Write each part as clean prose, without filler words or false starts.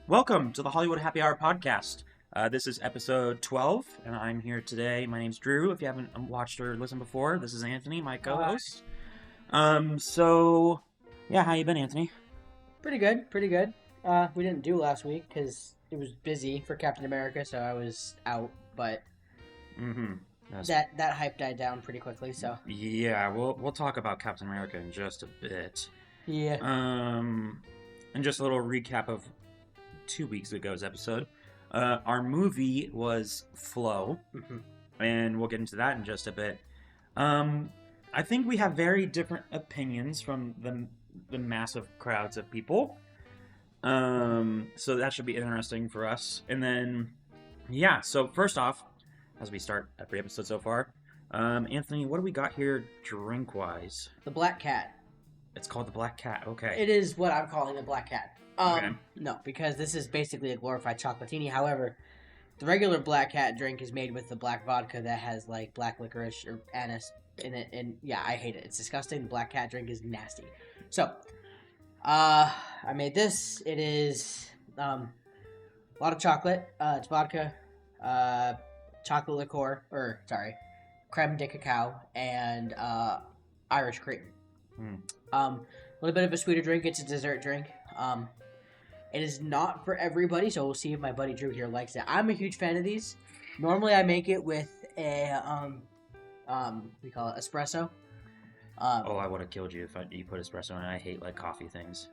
Welcome to the Hollywood Happy Hour podcast. This is episode 12, and I'm here today. My name's Drew. If you haven't watched or listened before, this is Anthony, my co-host. How you been, Anthony? Pretty good. We didn't do last week because it was busy for Captain America, so I was out, but that hype died down pretty quickly, so... Yeah, we'll talk about Captain America in just a bit. Yeah. And just a little recap of 2 weeks ago's episode. Our movie was Flow, and we'll get into that in just a bit. I think we have very different opinions from the massive crowds of people. So that should be interesting for us. And then, so first off, as we start every episode so far, Anthony, what do we got here drink-wise? The Black Cat. It's called the Black Cat, okay. It is what I'm calling the Black Cat. Okay. No, because this is basically a glorified chocolatini. However, the regular Black Cat drink is made with the black vodka that has, like, black licorice or anise in it. And, yeah, I hate it. It's disgusting. The Black Cat drink is nasty. So, I made this. It is a lot of chocolate. It's vodka, chocolate liqueur, creme de cacao, and Irish cream. A little bit of a sweeter drink. It's a dessert drink. It is not for everybody, so we'll see if my buddy Drew here likes it. I'm a huge fan of these. Normally, I make it with a we call it espresso. I would have killed you if you put espresso in it. I hate, like, coffee things.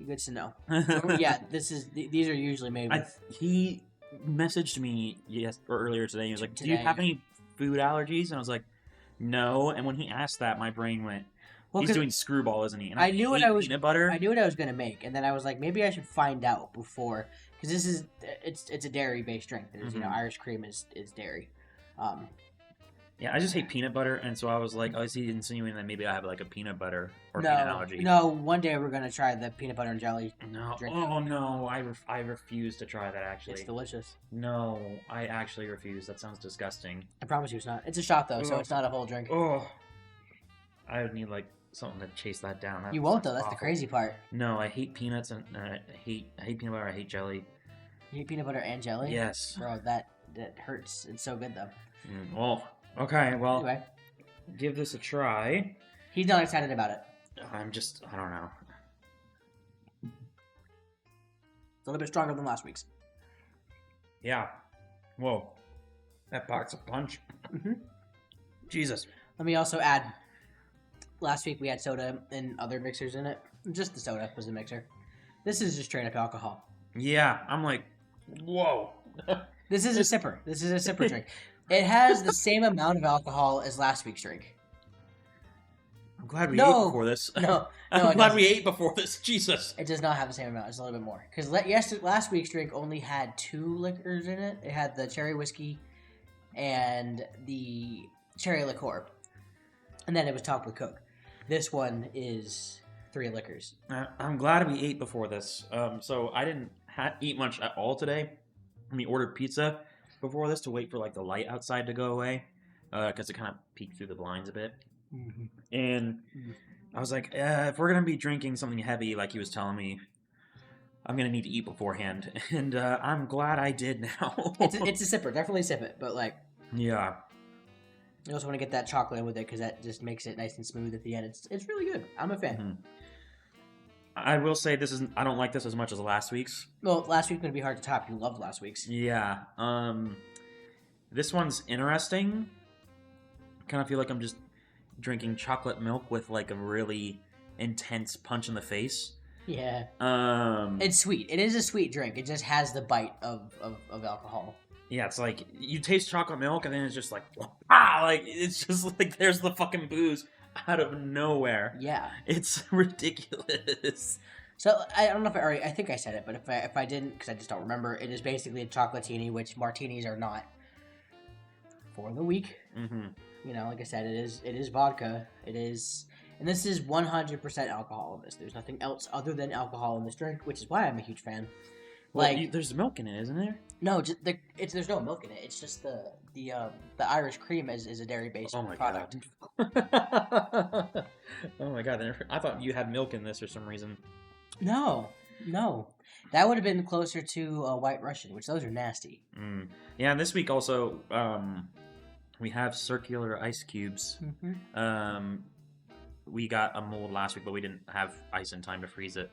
Good to know. These are usually made with... He messaged me earlier today. He was like, do you have any food allergies? And I was like, no. And when he asked that, my brain went... He's doing screwball, isn't he? And I knew what I was peanut butter. I knew what I was gonna make, and then I was like, maybe I should find out before, because it's a dairy based drink. There's Irish cream is dairy. Yeah, I just hate peanut butter, and so I was like, is he insinuating that maybe I have like a peanut butter or peanut allergy? No, one day we're gonna try the peanut butter and jelly. Drink. Oh no, I refuse to try that. Actually, it's delicious. No, I actually refuse. That sounds disgusting. I promise you, it's not. It's a shot though, so it's not a whole drink. Oh, I would need like something to chase that down. You won't though. That's awful. The crazy part. No, I hate peanuts and I hate peanut butter. I hate jelly. You hate peanut butter and jelly? Yes. Bro, that hurts. It's so good though. Okay. Well, anyway, give this a try. He's not excited about it. I don't know. It's a little bit stronger than last week's. Yeah. Whoa. That packs a punch. Jesus. Let me also add. Last week we had soda and other mixers in it. Just the soda was the mixer. This is just straight up alcohol. Yeah, I'm like, whoa. This is a sipper. This is a sipper drink. It has the same amount of alcohol as last week's drink. I'm glad we ate before this. I'm glad we ate before this. Jesus. It does not have the same amount. It's a little bit more. Because last week's drink only had 2 liquors in it. It had the cherry whiskey and the cherry liqueur. And then it was topped with Coke. This one is 3 liquors. I'm glad we ate before this. So I didn't eat much at all today. We ordered pizza before this to wait for like the light outside to go away, because it kind of peeked through the blinds a bit. And I was like, if we're gonna be drinking something heavy, like he was telling me, I'm gonna need to eat beforehand. And I'm glad I did now. It's a sipper, definitely sip it, but like, yeah. You also want to get that chocolate in with it because that just makes it nice and smooth at the end. It's really good. I'm a fan. I will say I don't like this as much as last week's. Well, last week's going to be hard to top. You loved last week's. Yeah. This one's interesting. Kind of feel like I'm just drinking chocolate milk with like a really intense punch in the face. Yeah. It's sweet. It is a sweet drink. It just has the bite of alcohol. Yeah, it's like, you taste chocolate milk, and then it's just like, like, it's just like, there's the fucking booze out of nowhere. Yeah. It's ridiculous. So, I don't know if I think I said it, but if I didn't, because I just don't remember, it is basically a chocolatini, which martinis are not for the weak. You know, like I said, it is vodka. It is, and this is 100% alcohol in this. There's nothing else other than alcohol in this drink, which is why I'm a huge fan. Well, there's milk in it, isn't there? No, there's no milk in it. It's just the Irish cream is a dairy based product. Oh my god! I thought you had milk in this for some reason. No, No. That would have been closer to White Russian, which those are nasty. Yeah, and this week also, we have circular ice cubes. We got a mold last week, but we didn't have ice in time to freeze it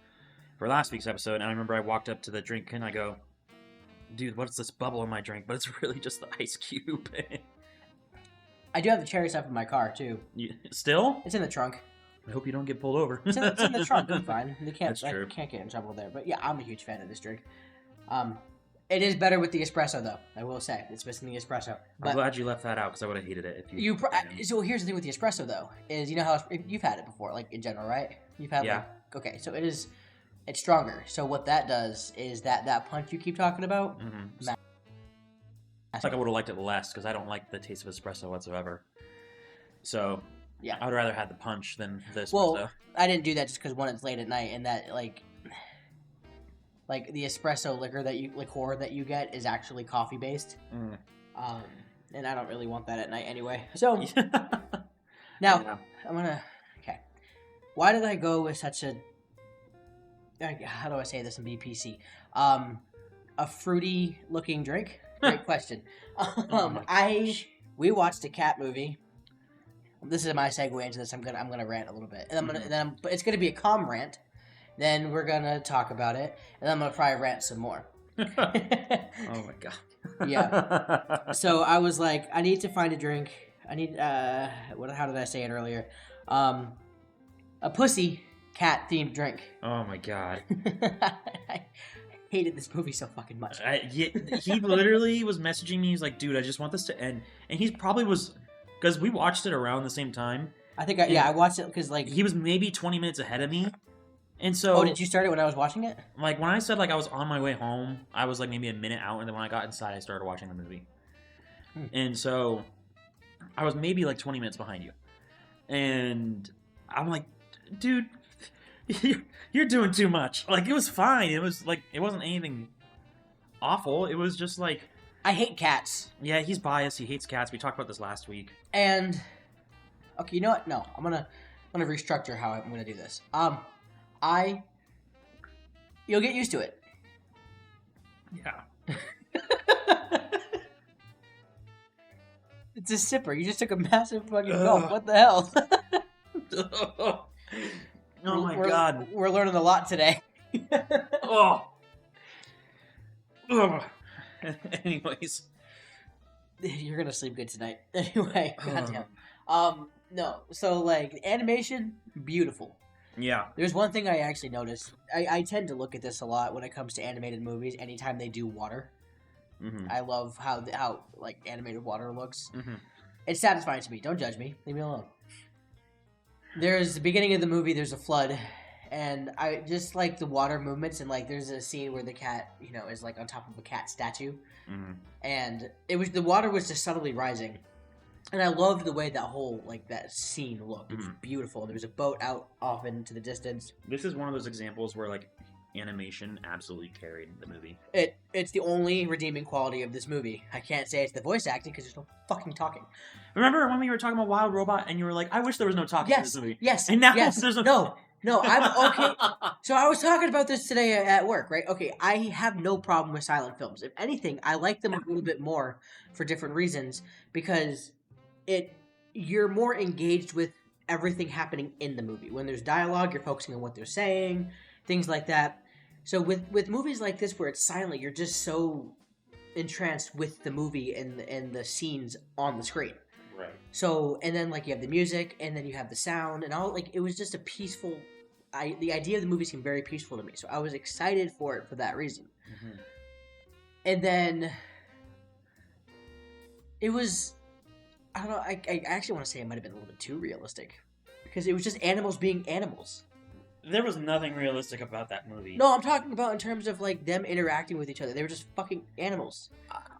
for last week's episode. And I remember I walked up to the drink and I go, dude, what's this bubble in my drink? But it's really just the ice cube. I do have the cherry stuff in my car, too. Still? It's in the trunk. I hope you don't get pulled over. It's in the trunk. I'm fine. That's true. I can't get in trouble there. But yeah, I'm a huge fan of this drink. It is better with the espresso, though. I will say it's missing the espresso. I'm glad you left that out because I would have hated it if you. So here's the thing with the espresso, though, is you know how you've had it before, like in general, right? You've had okay, so it's stronger. So what that does is that punch you keep talking about. I think I would have liked it less because I don't like the taste of espresso whatsoever. So yeah, I would rather have the punch than the espresso. Well, I didn't do that just because one, it's late at night, and that like the espresso liquor that you get is actually coffee based. And I don't really want that at night anyway. So now I'm gonna Why did I go with such a how do I say this in BPC? A fruity looking drink? Great question. We watched a cat movie. This is my segue into this. I'm gonna rant a little bit, and but it's gonna be a calm rant. Then we're gonna talk about it, and then I'm gonna probably rant some more. Oh my god. Yeah. So I was like, I need to find a drink. I need how did I say it earlier? A pussy cat themed drink. Oh my god. I hated this movie so fucking much. He literally was messaging me. He's like, dude, I just want this to end. And he probably was, because we watched it around the same time. I think I watched it because like he was maybe 20 minutes ahead of me. And so, oh, did you start it when I was watching it? Like when I said like I was on my way home, I was like maybe a minute out, and then when I got inside, I started watching the movie. And so I was maybe like 20 minutes behind you, and I'm like, dude, you're doing too much. Like it was fine. It was like it wasn't anything awful. It was just like I hate cats. Yeah, he's biased. He hates cats. We talked about this last week. And okay, you know what? No, I'm gonna restructure how I'm gonna do this. You'll get used to it. Yeah. It's a sipper. You just took a massive fucking gulp. What the hell? Oh my god. We're learning a lot today. Oh. Anyways. You're gonna sleep good tonight. Anyway, goddamn. No. So like animation, beautiful. Yeah. There's one thing I actually noticed. I tend to look at this a lot when it comes to animated movies. Anytime they do water, I love how like animated water looks. It's satisfying to me. Don't judge me. Leave me alone. There's the beginning of the movie. There's a flood, and I just like the water movements. And like, there's a scene where the cat, is like on top of a cat statue, and the water was just subtly rising. And I loved the way that scene looked. It was beautiful. There was a boat out off into the distance. This is one of those examples where like animation absolutely carried the movie. It's the only redeeming quality of this movie. I can't say it's the voice acting because there's no fucking talking. Remember when we were talking about Wild Robot and you were like, I wish there was no talking in this movie. Yes. And now yes. there's no. No, I'm okay. So I was talking about this today at work, right? Okay, I have no problem with silent films. If anything, I like them a little bit more for different reasons because you're more engaged with everything happening in the movie. When there's dialogue, you're focusing on what they're saying, things like that. So with movies like this where it's silent, you're just so entranced with the movie and the scenes on the screen. Right. So, and then like you have the music and then you have the sound and all, like it was just a peaceful the idea of the movie seemed very peaceful to me. So I was excited for it for that reason. And then it was I don't know, I actually want to say it might have been a little bit too realistic because it was just animals being animals. There was nothing realistic about that movie. No, I'm talking about in terms of like them interacting with each other. They were just fucking animals.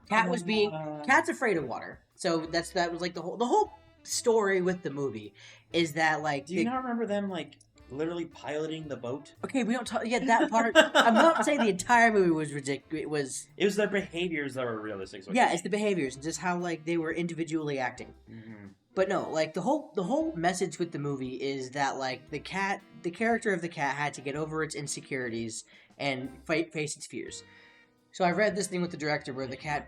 Cat's afraid of water. So that was like the whole story with the movie is that like. Do you not remember them like literally piloting the boat? Okay, we don't talk. Yeah, that part. I'm not saying the entire movie was ridiculous. It was their behaviors that were realistic. Yeah, it's the behaviors and just how like they were individually acting. But no, like the whole message with the movie is that like the character of the cat had to get over its insecurities and face its fears. So I read this thing with the director where the cat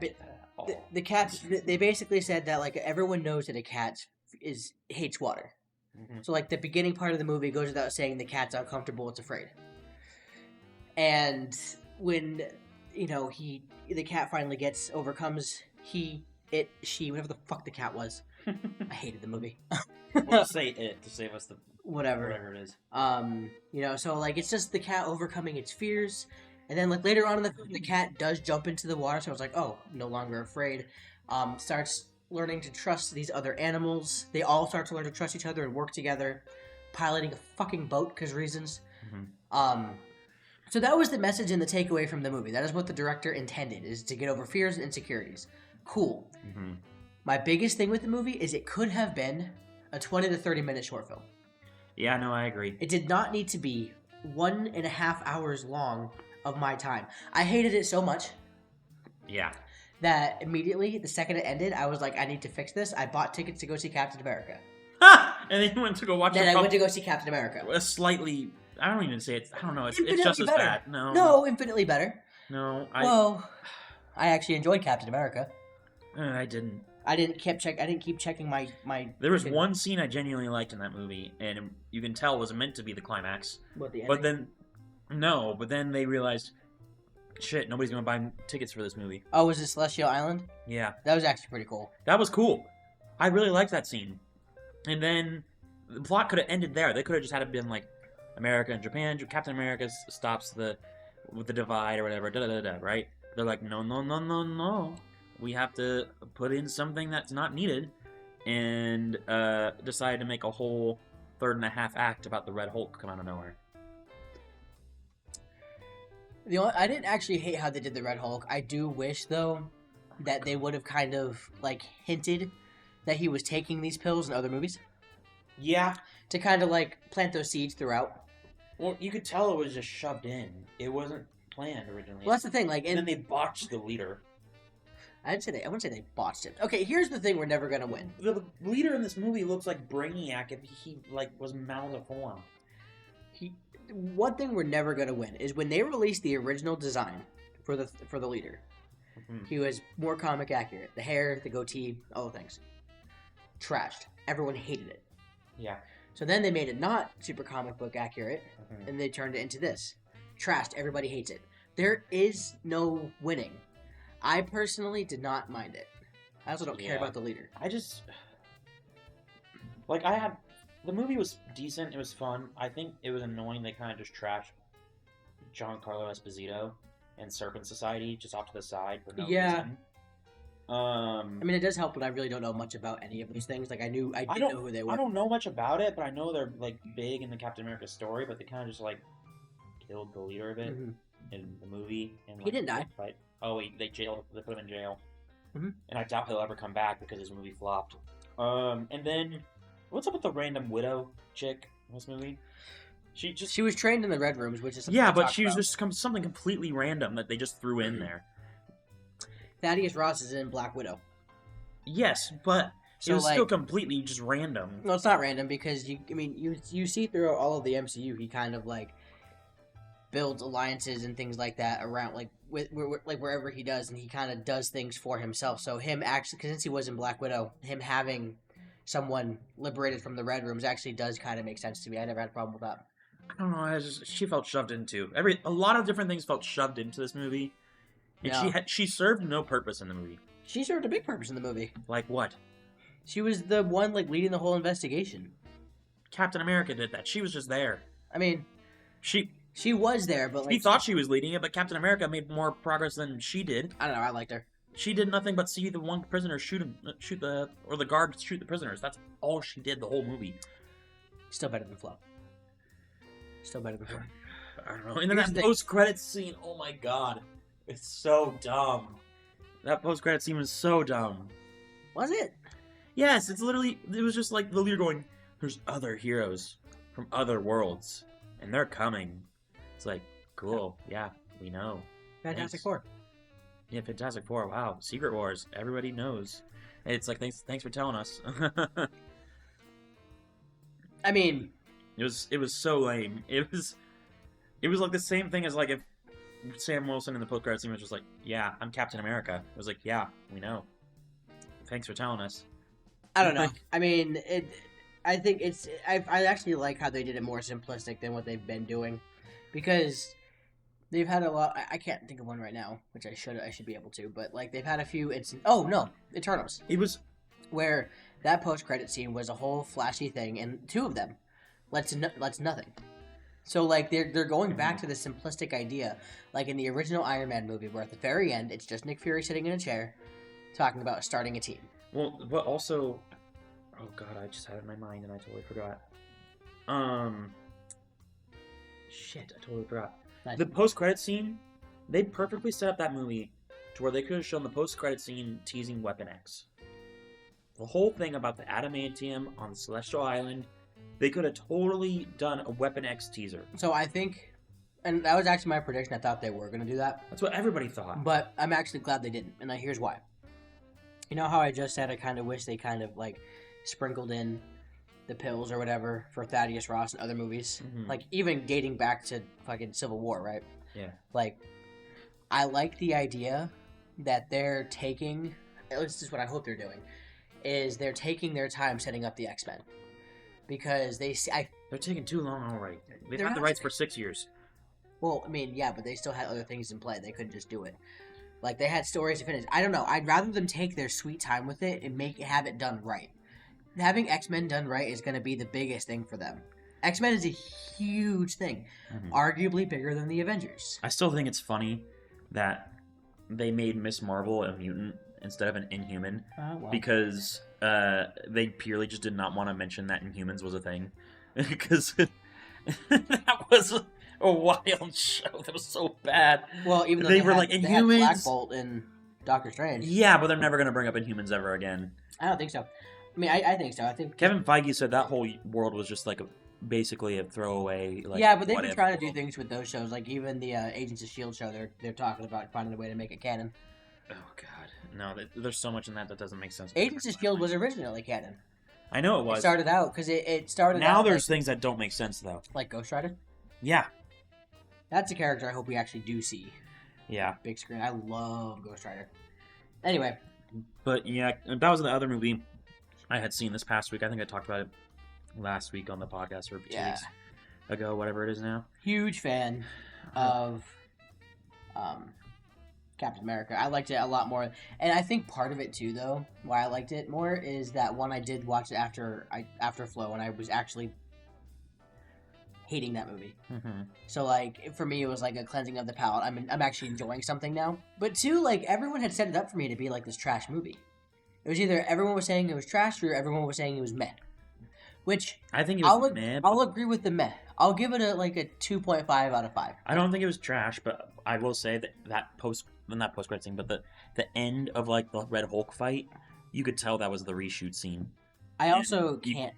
they basically said that like everyone knows that a cat hates water. Mm-hmm. So like the beginning part of the movie goes without saying the cat's uncomfortable, it's afraid. And when the cat finally overcomes she whatever the fuck the cat was. I hated the movie. We'll say it to save us the whatever it is. So like it's just the cat overcoming its fears, and then like later on in the film, the cat does jump into the water. So I was like, oh, no longer afraid. Starts learning to trust these other animals. They all start to learn to trust each other and work together, piloting a fucking boat because reasons. Mm-hmm. So that was the message and the takeaway from the movie. That is what the director intended: is to get over fears and insecurities. Cool. Mm-hmm. My biggest thing with the movie is it could have been a 20 to 30 minute short film. Yeah, no, I agree. It did not need to be 1.5 hours long of my time. I hated it so much. Yeah. That immediately, the second it ended, I was like, I need to fix this. I bought tickets to go see Captain America. Ha! And then you went to go watch I went to go see Captain America. A slightly... I don't even say it. I don't know. It's just better. As bad. No. No, infinitely better. No, Well, I actually enjoyed Captain America. I didn't. I didn't keep checking my. There was one scene I genuinely liked in that movie, and you can tell was meant to be the climax. What, the ending? But then they realized, shit, nobody's gonna buy tickets for this movie. Oh, was it Celestial Island? Yeah. That was actually pretty cool. That was cool. I really liked that scene. And then the plot could have ended there. They could have just had it been like America and Japan. Captain America stops with the divide or whatever. Right? They're like, no. We have to put in something that's not needed, and decided to make a whole 3.5 act about the Red Hulk come out of nowhere. I didn't actually hate how they did the Red Hulk. I do wish, though, that they would have kind of like hinted that he was taking these pills in other movies. Yeah. To kind of like plant those seeds throughout. Well, you could tell it was just shoved in. It wasn't planned originally. Well, that's the thing. Like, and then they botched the leader. I wouldn't say they botched it. Okay, here's the thing: we're never gonna win. The leader in this movie looks like Brainiac if he like was malformed. One thing we're never gonna win is when they released the original design for the leader. Mm-hmm. He was more comic accurate. The hair, the goatee, all the things. Trashed. Everyone hated it. Yeah. So then they made it not super comic book accurate, and they turned it into this. Trashed. Everybody hates it. There is no winning. I personally did not mind it. I also don't care about the leader. I just... The movie was decent. It was fun. I think it was annoying they kind of just trashed Giancarlo Esposito and Serpent Society just off to the side for no reason. I mean, it does help, but I really don't know much about any of those things. Like, I didn't know who they were. I don't know much about it, but I know they're, like, big in the Captain America story, but they kind of just, like, killed the leader of it in the movie. And, like, he didn't die. Fight. Oh, they put him in jail. Mm-hmm. And I doubt he'll ever come back because his movie flopped. And then, what's up with the random widow chick in this movie? She was trained in the Red Rooms, which is something but she was just something completely random that they just threw in there. Thaddeus Ross is in Black Widow. Yes, but it was still completely just random. No, it's not random because you see throughout all of the MCU, he kind of like builds alliances and things like that around like wherever he does, and he kind of does things for himself. So him actually, since he was in Black Widow, him having someone liberated from the Red Rooms actually does kind of make sense to me. I never had a problem with that. I don't know. She felt shoved into a lot of different things felt shoved into this movie, and she served no purpose in the movie. She served a big purpose in the movie. Like what? She was the one like leading the whole investigation. Captain America did that. She was just there. I mean, she was there, but like, she thought she was leading it, but Captain America made more progress than she did. I don't know. I liked her. She did nothing but see the one prisoner the guard shoot the prisoners. That's all she did the whole movie. Still better than Flo. Still better than Flo. I don't know. And then that post-credits scene, oh my god. It's so dumb. That post-credits scene was so dumb. Was it? Yes, it was just like the leader going, there's other heroes from other worlds, and they're coming. It's like, cool, yeah, we know. Fantastic Four. Yeah, Fantastic Four, wow. Secret Wars, everybody knows. It's like thanks for telling us. I mean, it was so lame. It was like the same thing as like if Sam Wilson in the post-credit scene was just like, "Yeah, I'm Captain America." It was like, "Yeah, we know. Thanks for telling us." I don't know. I mean, I think I actually like how they did it more simplistic than what they've been doing, because they've had a lot. I can't think of one right now, which I should be able to. But like they've had a few. Oh no, Eternals. It was where that post-credit scene was a whole flashy thing, and two of them lets nothing. So like they're going back to the simplistic idea, like in the original Iron Man movie, where at the very end it's just Nick Fury sitting in a chair, talking about starting a team. well, but also, oh god, I just had it in my mind and I totally forgot. Shit, I totally forgot. Nice. The post-credit scene, they perfectly set up that movie to where they could have shown the post-credit scene teasing Weapon X. The whole thing about the adamantium on the Celestial Island, they could have totally done a Weapon X teaser. So I think, and that was actually my prediction. I thought they were going to do that. That's what everybody thought. But I'm actually glad they didn't, and here's why. You know how I just said I kind of wish they kind of like sprinkled in the pills or whatever for Thaddeus Ross and other movies, like even dating back to fucking Civil War, right? Yeah. Like, I like the idea that they're taking. This is what I hope they're doing. Is they're taking their time setting up the X-Men, because they're taking too long already. They've had the rights for 6 years. Well, I mean, yeah, but they still had other things in play. They couldn't just do it. Like they had stories to finish. I don't know. I'd rather them take their sweet time with it and have it done right. Having X-Men done right is going to be the biggest thing for them. X-Men is a huge thing, arguably bigger than the Avengers. I still think it's funny that they made Miss Marvel a mutant instead of an Inhuman, because they purely just did not want to mention that Inhumans was a thing, because that was a wild show. That was so bad. Well, even though they were like Inhumans, they had Black Bolt in Doctor Strange. Yeah, but they're never going to bring up Inhumans ever again. I don't think so. I mean, I think so. I think Kevin Feige said that whole world was just like basically a throwaway. Like, yeah, but they've been trying to do things with those shows, like even the Agents of S.H.I.E.L.D. show. They're talking about finding a way to make it canon. Oh god, no! There's so much in that doesn't make sense. Agents of S.H.I.E.L.D. was originally canon. I know it was. It started out because it started. Now out there's things that don't make sense though. Like Ghost Rider. Yeah. That's a character I hope we actually do see. Yeah. Big screen. I love Ghost Rider. Anyway. But yeah, that was the other movie I had seen this past week. I think I talked about it last week on the podcast or 2 weeks ago, whatever it is now. Huge fan of Captain America. I liked it a lot more. And I think part of it too, though, why I liked it more is that one, I did watch it after Flow, and I was actually hating that movie. So like for me it was like a cleansing of the palate. I'm actually enjoying something now. But two, like everyone had set it up for me to be like this trash movie. It was either everyone was saying it was trash or everyone was saying it was meh. Which I think it was meh. I'll agree with the meh. I'll give it a 2.5 out of 5. I don't think it was trash, but I will say that post-credit scene, but the end of like the Red Hulk fight, you could tell that was the reshoot scene. I also can't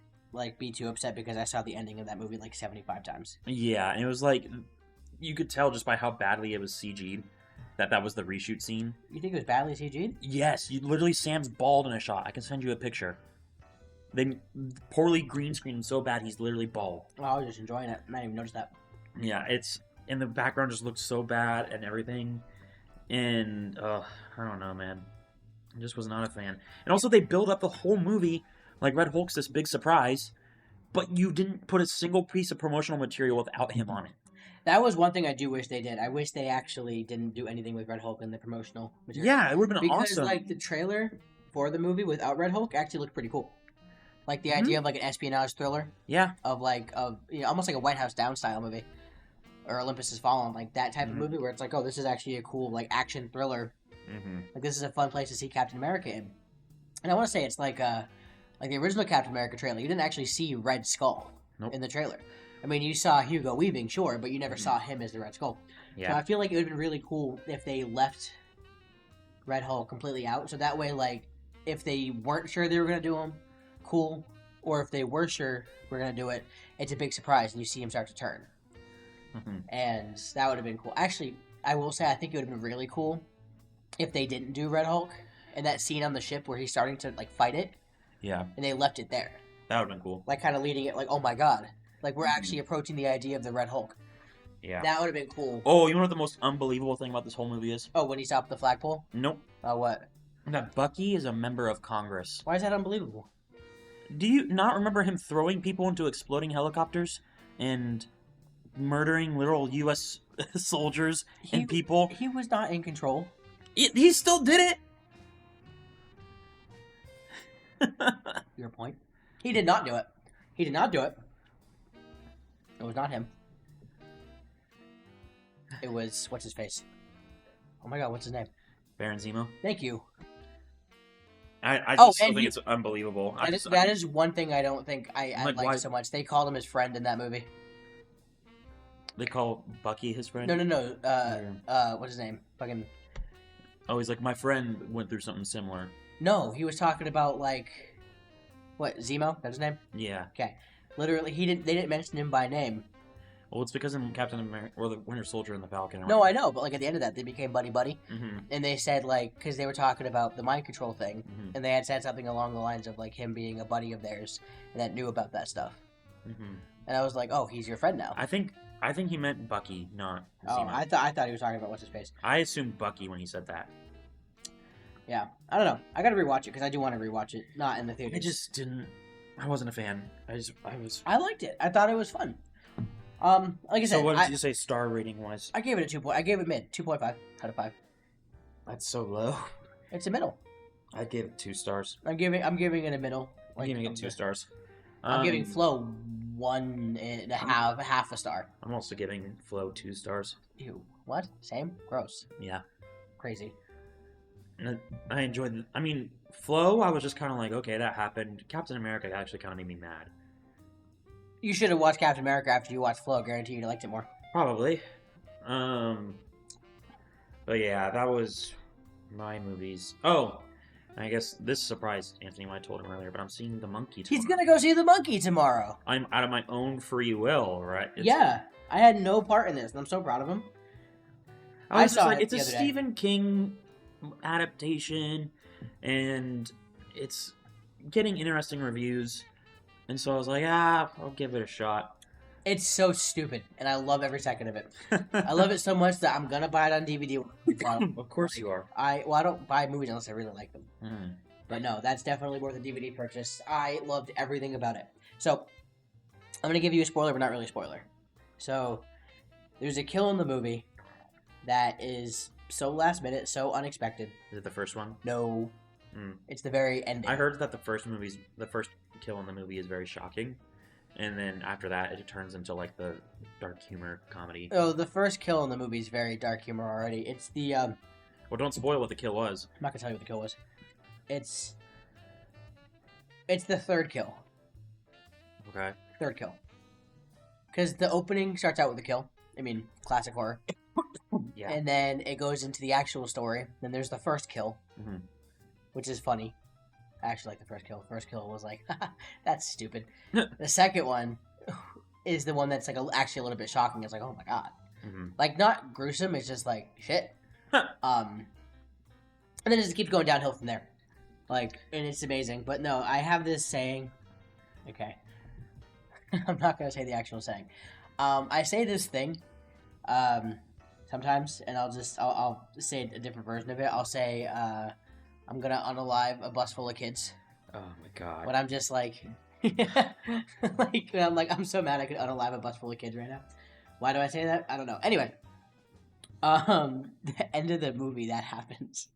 be too upset because I saw the ending of that movie 75 times. Yeah, and it was like you could tell just by how badly it was CG'd that was the reshoot scene. You think it was badly CG'd? Yes, literally Sam's bald in a shot. I can send you a picture. They poorly green screened so bad he's literally bald. Oh, I was just enjoying it. I didn't even notice that. Yeah, it's in the background just looks so bad and everything. And I don't know, man. I just was not a fan. And also they build up the whole movie like Red Hulk's this big surprise, but you didn't put a single piece of promotional material without him on it. That was one thing I do wish they did. I wish they actually didn't do anything with Red Hulk in the promotional material. Yeah, it would have been awesome. Because the trailer for the movie without Red Hulk actually looked pretty cool. Like the idea of an espionage thriller. Yeah. Of almost like a White House Down style movie. Or Olympus Has Fallen, like that type of movie where it's like, oh, this is actually a cool action thriller. Like this is a fun place to see Captain America in. And I want to say it's like the original Captain America trailer. You didn't actually see Red Skull in the trailer. I mean, you saw Hugo Weaving, sure, but you never saw him as the Red Skull. Yeah. So I feel like it would have been really cool if they left Red Hulk completely out. So that way, if they weren't sure they were going to do him, cool. Or if they were sure we're going to do it, it's a big surprise and you see him start to turn. And that would have been cool. Actually, I will say I think it would have been really cool if they didn't do Red Hulk and that scene on the ship where he's starting to like fight it. Yeah. And they left it there. That would have been cool. Like kind of leading it like, oh my god. Like we're actually approaching the idea of the Red Hulk. Yeah. That would have been cool. Oh, you know what the most unbelievable thing about this whole movie is? Oh, when he stopped the flagpole? Nope. Oh, what? That Bucky is a member of Congress. Why is that unbelievable? Do you not remember him throwing people into exploding helicopters and murdering literal U.S. soldiers and people? He was not in control. He still did it! Your point. He did not do it. He did not do it. It was not him. It was... What's his face? Oh my god, what's his name? Baron Zemo. Thank you. I just still think it's unbelievable. That is one thing I don't think I like so much. They called him his friend in that movie. They call Bucky his friend? No. What's his name? Fucking... Oh, he's like, my friend went through something similar. No, he was talking about, like... What, Zemo? That's his name? Yeah. Okay. Literally, they didn't mention him by name. Well, it's because in Captain America, or the Winter Soldier and the Falcon. No, I know, but like at the end of that, they became buddy-buddy. Mm-hmm. And they said, like, because they were talking about the mind control thing, mm-hmm. and they had said something along the lines of, like, him being a buddy of theirs, and that knew about that stuff. Mm-hmm. And I was like, oh, he's your friend now. I think he meant Bucky, not Oh, Zemo. I thought he was talking about what's his face. I assumed Bucky when he said that. Yeah, I don't know. I gotta rewatch it, because I do want to rewatch it, not in the theaters. I just didn't... I wasn't a fan. I liked it. I thought it was fun. Like I said... So what did you say star rating was? I gave it a 2 point. I gave it mid. 2.5 out of 5. That's so low. It's a middle. I'd give it 2 stars. I'm giving it a middle. I'm giving it 2 stars. I'm giving Flo 1.5, half a star. I'm also giving Flo 2 stars. Ew. What? Same? Gross. Yeah. Crazy. I enjoyed I mean, Flo, I was just kind of like, okay, that happened. Captain America actually kind of made me mad. You should have watched Captain America after you watched Flo. I guarantee you'd have liked it more. Probably. But yeah, that was my movies. Oh, I guess this surprised Anthony when I told him earlier, but I'm seeing The Monkey tomorrow. He's gonna go see The Monkey tomorrow. I'm out of my own free will, right? Yeah, I had no part in this, and I'm so proud of him. I was saw like, it it's a the other day. Stephen King adaptation, and it's getting interesting reviews, and so I was like, I'll give it a shot. It's so stupid, and I love every second of it. I love it so much that I'm gonna buy it on DVD. Of course you are. I don't buy movies unless I really like them. Mm. But no, that's definitely worth a DVD purchase. I loved everything about it. So, I'm gonna give you a spoiler, but not really a spoiler. So, there's a kill in the movie that is so last minute, so unexpected. Is it the first one? No. Mm. It's the very ending. I heard that the first kill in the movie is very shocking, and then after that it turns into like the dark humor comedy. Oh, the first kill in the movie is very dark humor already. It's the Well, don't spoil what the kill was. I'm not gonna tell you what the kill was. It's the third kill. Okay. Third kill. Because the opening starts out with a kill. I mean, classic horror. Yeah. And then it goes into the actual story. Then there's the first kill, Mm-hmm. which is funny. I actually like the first kill. First kill was like, that's stupid. The second one is the one that's like actually a little bit shocking. It's like, oh my god. Mm-hmm. Like, not gruesome. It's just like, shit. And then it just keeps going downhill from there. Like, and it's amazing. But no, I have this saying. Okay. I'm not going to say the actual saying. I say this thing sometimes, and I'll say a different version of it. I'll say, I'm going to unalive a bus full of kids. Oh my god. But I'm just like, I'm so mad I could unalive a bus full of kids right now. Why do I say that? I don't know. Anyway, the end of the movie that happens.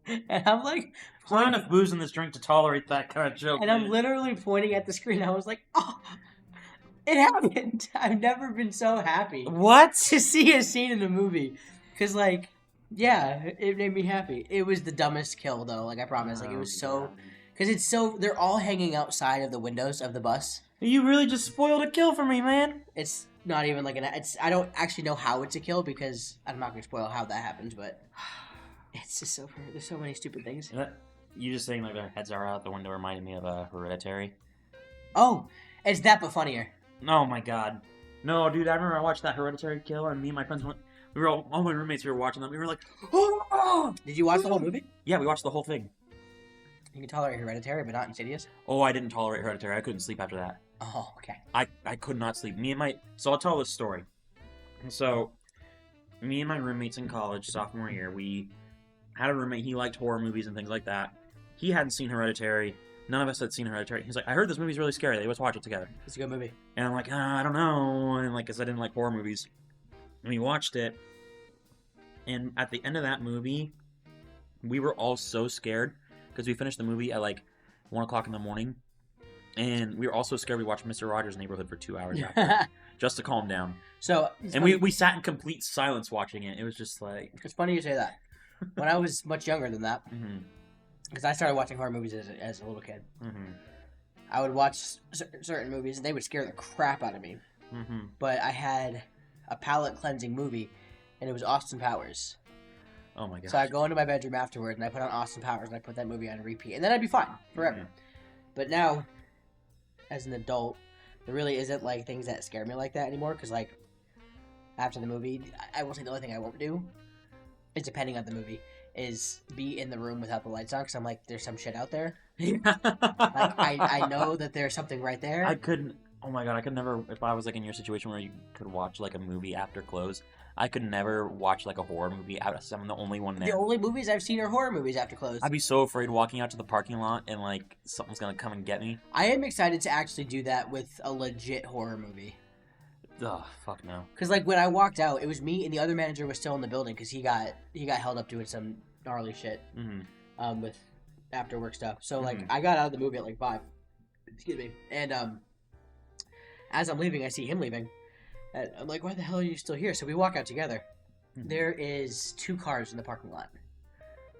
And I'm like, There's not enough booze in this drink to tolerate that kind of joke. and I'm literally pointing at the screen. I was like, oh, it happened. I've never been so happy What? to see a scene in the movie. Because, like, yeah, it made me happy. It was the dumbest kill, though. Like, I promise. Like, it was so... Because it's so... They're all hanging outside of the windows of the bus. You really just spoiled a kill for me, man. It's not even like an... I don't actually know how it's a kill because I'm not going to spoil how that happens, but... It's just so... There's so many stupid things. You just saying like their heads are out the window reminded me of Hereditary. Oh, it's that but funnier. Oh my god. No, dude, I remember I watched that Hereditary kill and me and my friends we We were all my roommates. We were watching them. We were like, oh! Did you watch the whole movie? Yeah, we watched the whole thing. You can tolerate Hereditary, but not Insidious? Oh, I didn't tolerate Hereditary. I couldn't sleep after that. Oh, okay. I could not sleep. So I'll tell this story. So, me and my roommates in college, sophomore year, we had a roommate. He liked horror movies and things like that. He hadn't seen Hereditary. None of us had seen Hereditary. He's like, I heard this movie's really scary. Let's watch it together. It's a good movie. And I'm like, I don't know. And like, because I didn't like horror movies. And we watched it. And at the end of that movie, we were all so scared because we finished the movie at like 1 o'clock in the morning. And we were also scared we watched Mr. Rogers' Neighborhood for 2 hours after, just to calm down. So, and we sat in complete silence watching it. It was just like... It's funny you say that. When I was much younger than that, because I started watching horror movies as a little kid, I would watch certain movies and they would scare the crap out of me. But I had a palate cleansing movie, and it was Austin Powers. Oh my god! So I'd go into my bedroom afterward and I put on Austin Powers and I put that movie on repeat, and then I'd be fine forever. But now, as an adult, there really isn't like things that scare me like that anymore. Because like after the movie, I will say the only thing I won't do is, depending on the movie, is be in the room without the lights on. Because I'm like, there's some shit out there. Like I know that there's something right there. I couldn't. Oh my god! I could never. If I was like in your situation where you could watch like a movie after close, I could never watch like a horror movie out. I'm the only one there. The only movies I've seen are horror movies after close. I'd be so afraid walking out to the parking lot and like something's gonna come and get me. I am excited to actually do that with a legit horror movie. Ugh, fuck no. Because like when I walked out, it was me and the other manager was still in the building because he got held up doing some gnarly shit with after work stuff. So like I got out of the movie at like 5. Excuse me. And as I'm leaving, I see him leaving. And I'm like, why the hell are you still here? So we walk out together. There is 2 cars in the parking lot.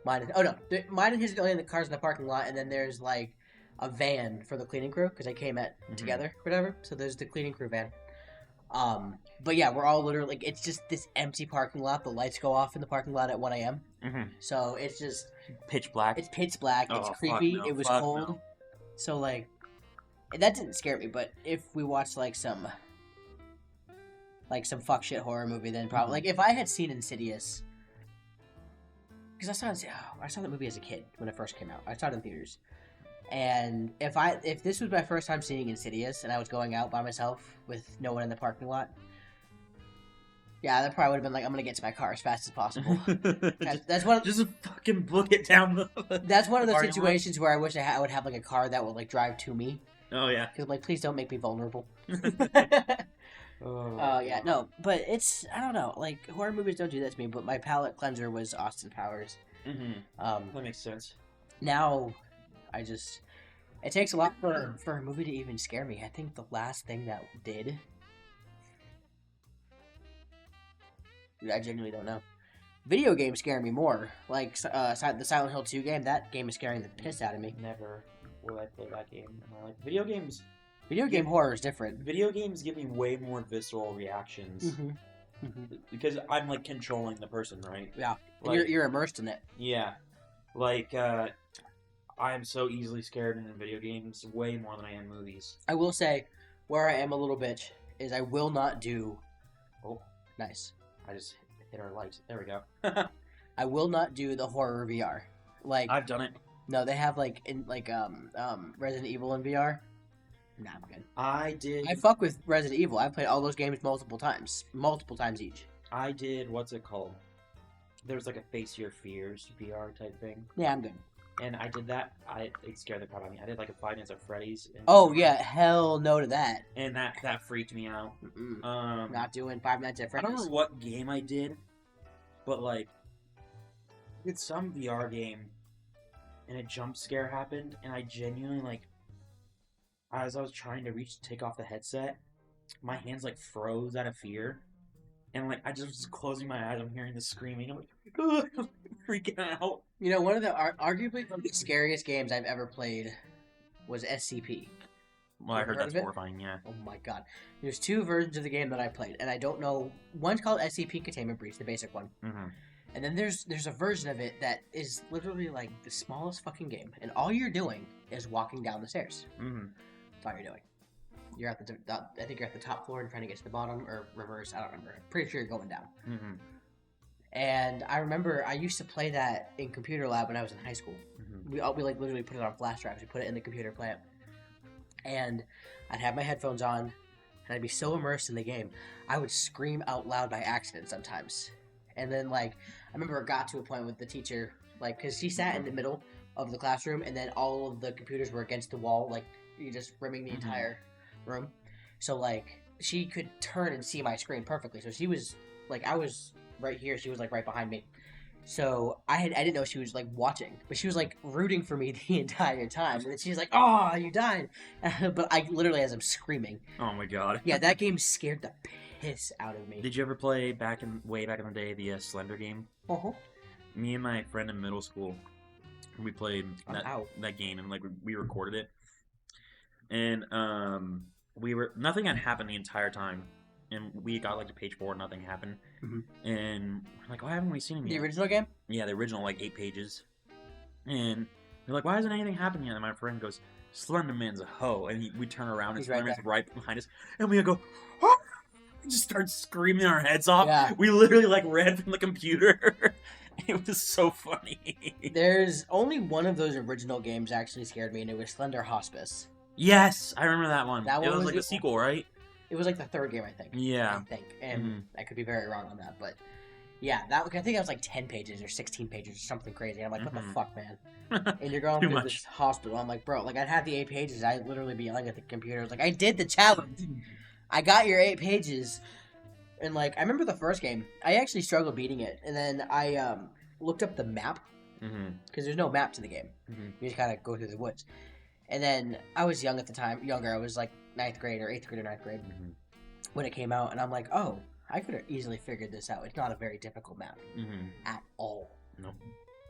Mine and his are in the cars in the parking lot, and then there's like a van for the cleaning crew because they came together, whatever. So there's the cleaning crew van. But yeah, we're all literally like, it's just this empty parking lot. The lights go off in the parking lot at 1 a.m. So it's just pitch black. It's pitch black. It's creepy. No, it was cold. No. So like, that didn't scare me. But if we watched like some fuck shit horror movie, then probably like if I had seen Insidious, because I saw that movie as a kid when it first came out. I saw it in theaters, and if this was my first time seeing Insidious and I was going out by myself with no one in the parking lot, yeah, that probably would have been like, I'm gonna get to my car as fast as possible. That's one of, just fucking book it down the. That's one of the situations where I wish I would have like a car that would like drive to me. Oh yeah, because like, please don't make me vulnerable. Yeah, no, but it's, I don't know, like, horror movies don't do that to me, but my palate cleanser was Austin Powers. That makes sense. Now, it takes a lot for a movie to even scare me. I think the last thing that did, I genuinely don't know. Video games scare me more, like, the Silent Hill 2 game. That game is scaring the piss out of me. Never will I play that game. Like, video games... Video game horror is different. Video games give me way more visceral reactions because I'm like controlling the person, right? Yeah, like, and you're immersed in it. Yeah, like I am so easily scared in video games way more than I am movies. I will say, where I am a little bitch is I will not do. Oh, nice! I just hit our light. There we go. I will not do the horror VR. Like, I've done it. No, they have like Resident Evil in VR. Nah, I'm good. I did. I fuck with Resident Evil. I've played all those games multiple times each. I did. What's it called? There's like a Face Your Fears VR type thing. Yeah, I'm good. And I did that. It scared the crap out of me. I did like a 5 Nights at Freddy's. Oh yeah, hell no to that. And that freaked me out. Not doing 5 Nights at Freddy's. I don't remember what game I did, but like, it's some VR game, and a jump scare happened, and I genuinely like. As I was trying to reach to take off the headset, my hands like froze out of fear, and like I just was closing my eyes. I'm hearing the screaming. I'm like, I'm freaking out. You know, one of the arguably the scariest games I've ever played was SCP. Well, I heard that's horrifying. Yeah. Oh my god. There's 2 versions of the game that I played, and I don't know. One's called SCP Containment Breach, the basic one. And then there's a version of it that is literally like the smallest fucking game, and all you're doing is walking down the stairs. That's all you're doing. You're at I think you're at the top floor and trying to get to the bottom, or reverse. I don't remember. I'm pretty sure you're going down. And I remember I used to play that in computer lab when I was in high school. Mm-hmm. We like literally put it on flash drives. We put it in the computer, play it, and I'd have my headphones on, and I'd be so immersed in the game, I would scream out loud by accident sometimes. And then like I remember it got to a point with the teacher, like because she sat in the middle of the classroom, and then all of the computers were against the wall, like you just rimming the entire room. So like she could turn and see my screen perfectly. So she was like, I was right here, she was like right behind me. So I didn't know she was like watching, but she was like rooting for me the entire time. And she's like, "Oh, you died!" But I literally, as I'm screaming. Oh my god. Yeah, that game scared the piss out of me. Did you ever play way back in the day the Slender game? Uh-huh. Me and my friend in middle school, we played that game, and like we recorded it, and nothing had happened the entire time, and we got like to page 4, nothing happened, and we're like, why haven't we seen him yet? The original game? Yeah, the original, like 8 pages, and we're like, why hasn't anything happened yet? And my friend goes, Slenderman's a hoe, and we turn around and Slenderman's right behind us, and we go, oh! We just start screaming our heads off. Yeah. We literally like ran from the computer. It was so funny. There's only one of those original games actually scared me, and it was Slender Hospice. Yes, I remember that one. That one was was like the sequel, right? It was like the third game, I think. Yeah. I think. And I could be very wrong on that, but yeah, I think that was like 10 pages or 16 pages or something crazy. I'm like, what the fuck, man? And you're going to this hospital. I'm like, bro, like I'd have the 8 pages. I'd literally be yelling at the computer. I was like, I did the challenge. I got your 8 pages. And like, I remember the first game. I actually struggled beating it. And then I looked up the map. Because there's no map to the game. You just kind of go through the woods. And then I was young at the time. Younger. I was like 9th grade or 8th grade or 9th grade when it came out. And I'm like, oh, I could have easily figured this out. It's not a very difficult map at all. Nope.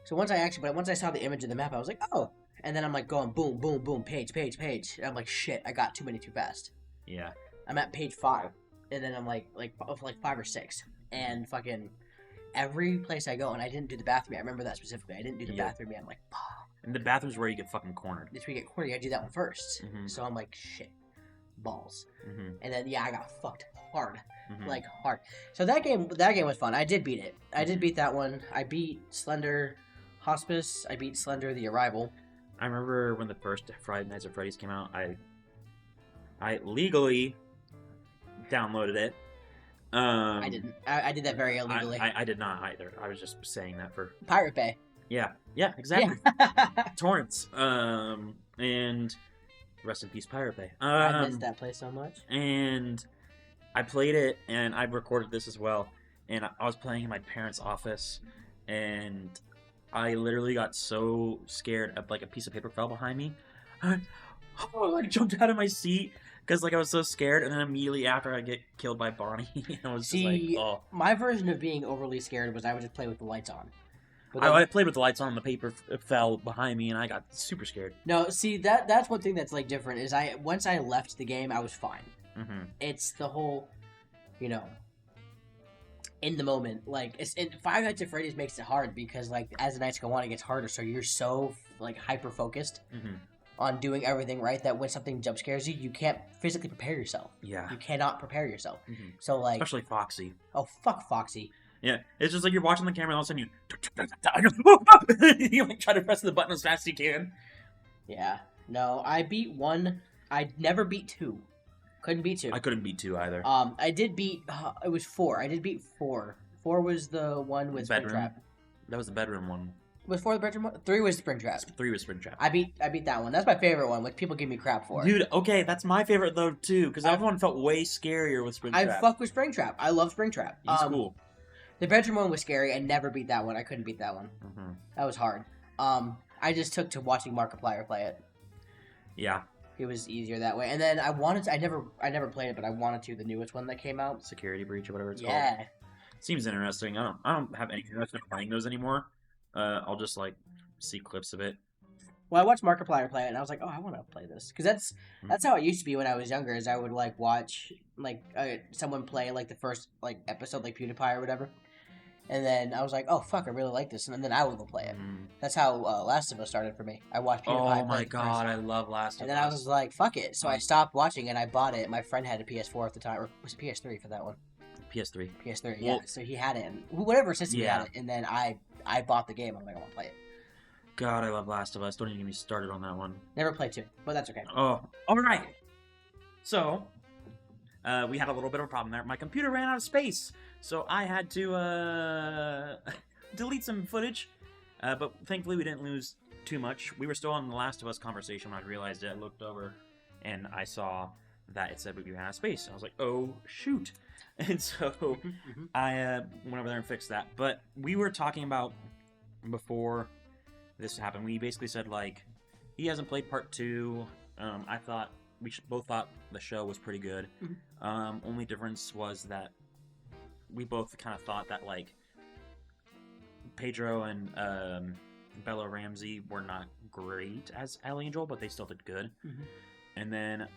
So once I saw the image of the map, I was like, oh. And then I'm like going boom, boom, boom, page, page, page. And I'm like, shit, I got too many too fast. Yeah. I'm at page 5. And then I'm like 5 or 6. And fucking every place I go, and I didn't do the bathroom yet. I remember that specifically. I didn't do the bathroom yet. I'm like, fuck. And the bathroom's where you get fucking cornered. That's where you get cornered. You gotta do that one first. So I'm like, shit. Balls. And then, yeah, I got fucked hard. Like, hard. So that game was fun. I did beat it. I did beat that one. I beat Slender Hospice. I beat Slender The Arrival. I remember when the first Friday Nights at Freddy's came out, I legally downloaded it. I didn't. I did that very illegally. I did not either. I was just saying that for... Pirate Bay. Yeah, exactly. Yeah. Torrents. And rest in peace, Pirate Bay. I missed that place so much. And I played it, and I recorded this as well. And I was playing in my parents' office, and I literally got so scared of like a piece of paper fell behind me. I jumped out of my seat because like I was so scared, and then immediately after I get killed by Bonnie, I was just like, oh. My version of being overly scared was I would just play with the lights on. I played with the lights on, the paper fell behind me, and I got super scared. No, see, that's one thing that's like different, is once I left the game, I was fine. It's the whole, in the moment, like, Five Nights at Freddy's makes it hard, because, like, as the nights go on, it gets harder, so you're so, like, hyper-focused on doing everything right, that when something jump scares you, you can't physically prepare yourself. Yeah. You cannot prepare yourself. So, like... Especially Foxy. Oh, fuck Foxy. Yeah, it's just like you're watching the camera, and all of a sudden you like try to press the button as fast as you can. Yeah. No, I beat 1. I never beat 2. Couldn't beat 2. I couldn't beat 2 either. I did beat... it was 4. I did beat 4. 4 was the one with Springtrap. That was the bedroom one. Was 4 the bedroom one? 3 was Springtrap. 3 was Springtrap. I beat that one. That's my favorite one, which people give me crap for. Dude, okay, that's my favorite though too, because that one felt way scarier with Springtrap. I fuck with Springtrap. I love Springtrap. He's cool. The bedroom one was scary. I never beat that one. I couldn't beat that one. That was hard. I just took to watching Markiplier play it. Yeah. It was easier that way. And then I never played it, but I wanted to, the newest one that came out. Security Breach or whatever it's called. Yeah. Seems interesting. I don't have any interest in playing those anymore. I'll just like see clips of it. Well, I watched Markiplier play it, and I was like, oh, I want to play this. Because that's how it used to be when I was younger, is I would like watch like someone play like the first like episode, like PewDiePie or whatever. And then I was like, oh, fuck, I really like this. And then I would go play it. That's how Last of Us started for me. I watched PewDiePie. Oh, my God, I love Last of Us. And then I was like, fuck it. So I stopped watching, and I bought it. My friend had a PS4 at the time. Or was it PS3 for that one? PS3. PS3, Well, yeah. So he had it, and whatever system he Yeah. had it, and then I bought the game. I'm like, I want to play it. God, I love Last of Us. Don't even get me started on that one. Never played 2, but that's okay. Oh, all right. So, we had a little bit of a problem there. My computer ran out of space, so I had to delete some footage. But thankfully, we didn't lose too much. We were still on the Last of Us conversation when I realized it. I looked over, and I saw that it said we ran out of space. I was like, oh, shoot. And so I went over there and fixed that. But we were talking about, before this happened, we basically said, like, he hasn't played part 2. I thought, both thought the show was pretty good. Only difference was that we both kind of thought that, like, Pedro and Bella Ramsey were not great as Ellie and Joel, but they still did good. And then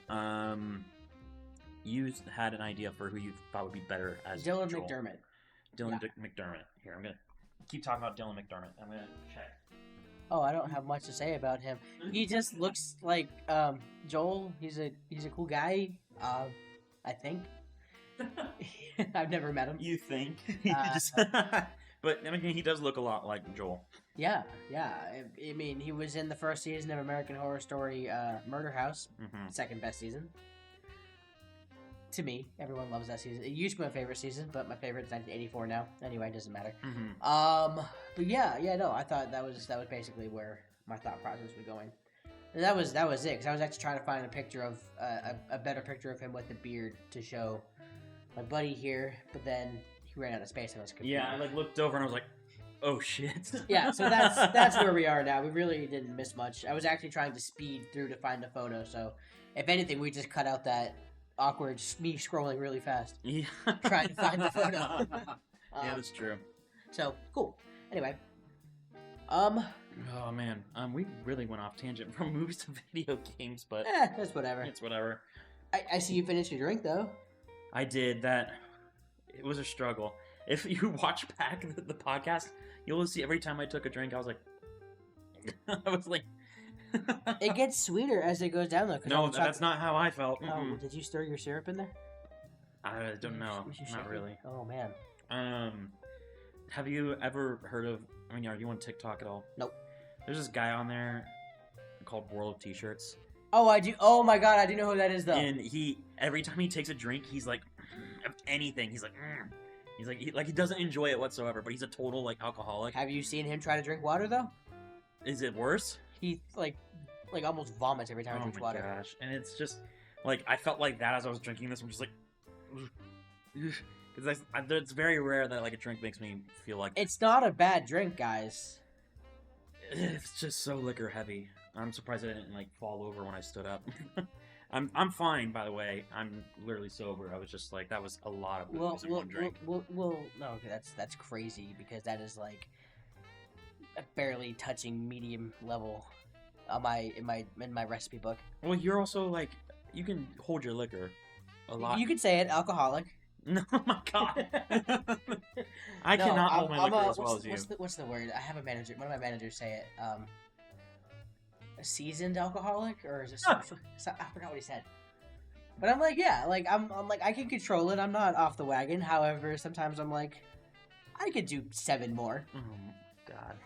you had an idea for who you thought would be better as Dylan Joel. McDermott. McDermott. Here, I'm gonna keep talking about Dylan McDermott. I'm gonna check. Oh, I don't have much to say about him. He just looks like Joel. He's a cool guy. I think. I've never met him. You think? But I mean, he does look a lot like Joel. Yeah. I mean, he was in the first season of American Horror Story Murder House, second best season. To me, everyone loves that season. It used to be my favorite season, but my favorite is 1984 now. Anyway, it doesn't matter. But no, I thought that was basically where my thought process was going. And that was it, because I was actually trying to find a picture of a better picture of him with a beard to show my buddy here, but then he ran out of space and I was confused. Yeah, I looked over and I was like, oh shit. Yeah, so that's where we are now. We really didn't miss much. I was actually trying to speed through to find a photo, so if anything, we just cut out that awkward me scrolling really fast. Yeah. Trying to find the photo. Yeah, that's true. So, cool. Anyway. Oh man, we really went off tangent from movies to video games, but that's whatever. It's whatever. I see you finished your drink though. I did that. It was a struggle. If you watch back the podcast, you'll see every time I took a drink, I was like, It gets sweeter as it goes down though. No, that's not how I felt. Oh, did you stir your syrup in there? I don't know. Not really. Oh man. Have you ever heard of? I mean, are you on TikTok at all? Nope. There's this guy on there called World of T-Shirts. Oh, I do. Oh my god, I do know who that is though. And every time he takes a drink, he's like, anything. He's like, he doesn't enjoy it whatsoever. But he's a total alcoholic. Have you seen him try to drink water though? Is it worse? He like almost vomits every time he drinks water. Oh my gosh! And it's just I felt like that as I was drinking this. I'm just like, because it's very rare that a drink makes me feel like it's not a bad drink, guys. It's just so liquor heavy. I'm surprised I didn't fall over when I stood up. I'm fine, by the way. I'm literally sober. I was just that was a lot of booze in one drink. No, okay, that's crazy because that is a barely touching medium level on in my recipe book. Well, you're also you can hold your liquor a lot. You could say it, alcoholic. No, my god. I cannot hold my liquor as well as you. What's the word? I have a manager. One of my managers say it. A seasoned alcoholic, or is it? I forgot what he said. But I'm I'm I can control it. I'm not off the wagon. However, sometimes I'm I could do 7 more. Oh my god.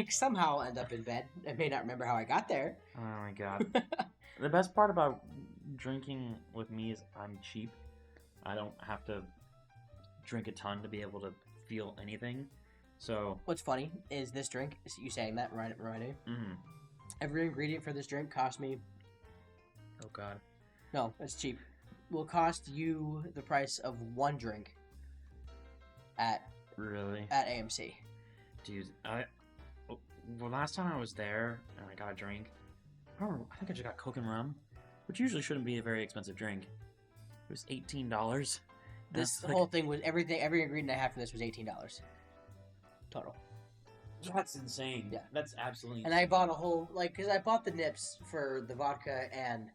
Somehow I'll end up in bed. I may not remember how I got there. Oh my god. The best part about drinking with me is I'm cheap. I don't have to drink a ton to be able to feel anything. So what's funny is this drink. You saying that right? Mm-hmm. Every ingredient for this drink cost me. Oh god. No, it's cheap. Will cost you the price of 1 drink. Really? At AMC. Dude, well, last time I was there and I got a drink, I think I just got Coke and rum, which usually shouldn't be a very expensive drink. It was $18. This whole thing was every ingredient I had for this was $18 total. That's insane. Yeah, that's absolutely. And I bought a whole because I bought the nips for the vodka and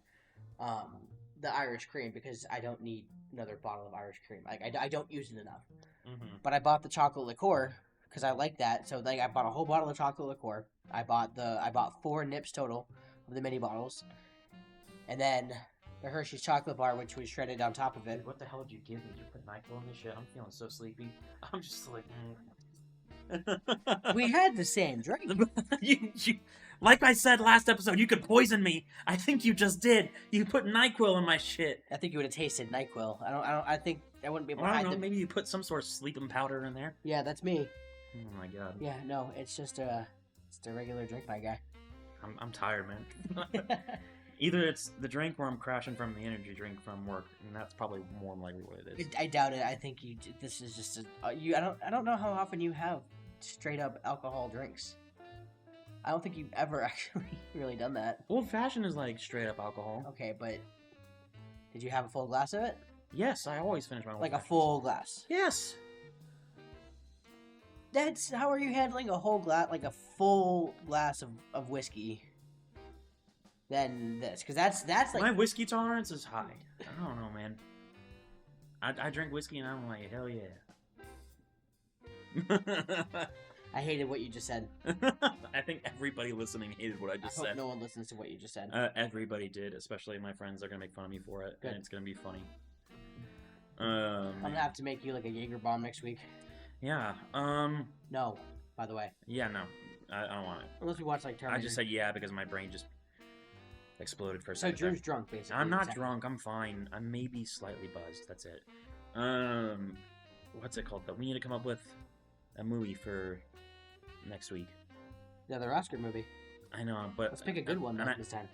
the Irish cream because I don't need another bottle of Irish cream. I don't use it enough. Mm-hmm. But I bought the chocolate liqueur because I like that. So I bought a whole bottle of chocolate liqueur. I bought 4 nips total of the mini bottles, and then the Hershey's chocolate bar, which was shredded on top of it. What the hell did you give me? Did you put NyQuil in this shit? I'm feeling so sleepy. I'm just like... We had the same drink. you, like I said last episode, you could poison me. I think you just did. You put NyQuil in my shit. I think you would have tasted NyQuil. I think I wouldn't be able to I hide don't know, them. maybe you put some sort of sleeping powder in there. Yeah, that's me. Oh my god. Yeah, no, it's just a regular drink, my guy. I'm tired, man. Either it's the drink or I'm crashing from the energy drink from work, and that's probably more than likely what it is. I doubt it. I think this is just you. I don't know how often you have straight up alcohol drinks. I don't think you've ever actually really done that. Old fashioned is like straight up alcohol. Okay, but did you have a full glass of it? Yes, I always finish my old Like a fashions. full glass. Yes. That's how are you handling a whole glass, like a full glass of whiskey? Than this, because that's like my whiskey tolerance is high. I don't know, man. I drink whiskey and I'm like, hell yeah. I hated what you just said. I think everybody listening hated what I just I hope said. no one listens to what you just said. Everybody did, especially my friends. They're gonna make fun of me for it, Good. and it's gonna be funny. I'm gonna have to make you like a Jaeger bomb next week. Yeah. No, by the way. Yeah, no, I don't want it. Unless we watch like Terminator. I just said yeah because my brain just exploded for a So second. Drew's drunk, basically. I'm not drunk. I'm fine. I'm maybe slightly buzzed. That's it. What's it called though? We need to come up with a movie for next week. The other Oscar movie. I know, but Let's pick a good one this time.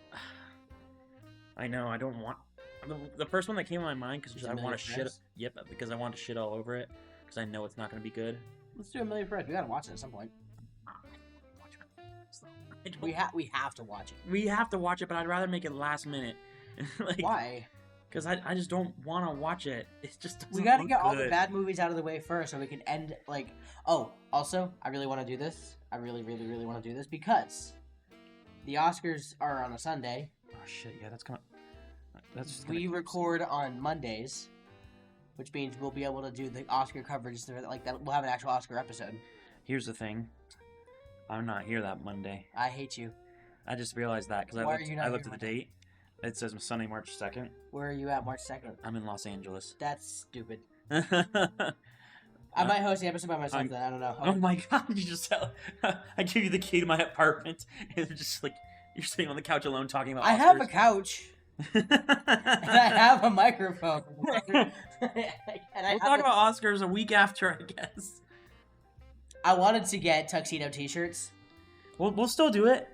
I know. I don't want the first one that came to my mind because Is it I want Million to shit. Friends? Yep, because I want to shit all over it because I know it's not going to be good. Let's do A Million Friends. We gotta watch it at some point. We have to watch it. We have to watch it, but I'd rather make it last minute. Like, Why? Because I just don't want to watch it. It just doesn't We gotta look get all the good. bad movies out of the way first, so we can end like. Oh, also, I really want to do this. I really want to do this because the Oscars are on a Sunday. Oh shit! Yeah, that's kind of. That's just We record on Mondays, which means we'll be able to do the Oscar coverage like that. We'll have an actual Oscar episode. Here's the thing. I'm not here that Monday. I hate you. I just realized that because Why are you not I looked here at the date. It says Sunday, March 2nd. Where are you at March 2nd? I'm in Los Angeles. That's stupid. Oh I might host the episode by myself then. I don't know. my god! You just I give you the key to my apartment, and it's just like you're sitting on the couch alone talking about. I Oscars. have a couch. And I have a microphone. And We'll talk about Oscars a week after, I guess. I wanted to get tuxedo T-shirts. We'll still do it.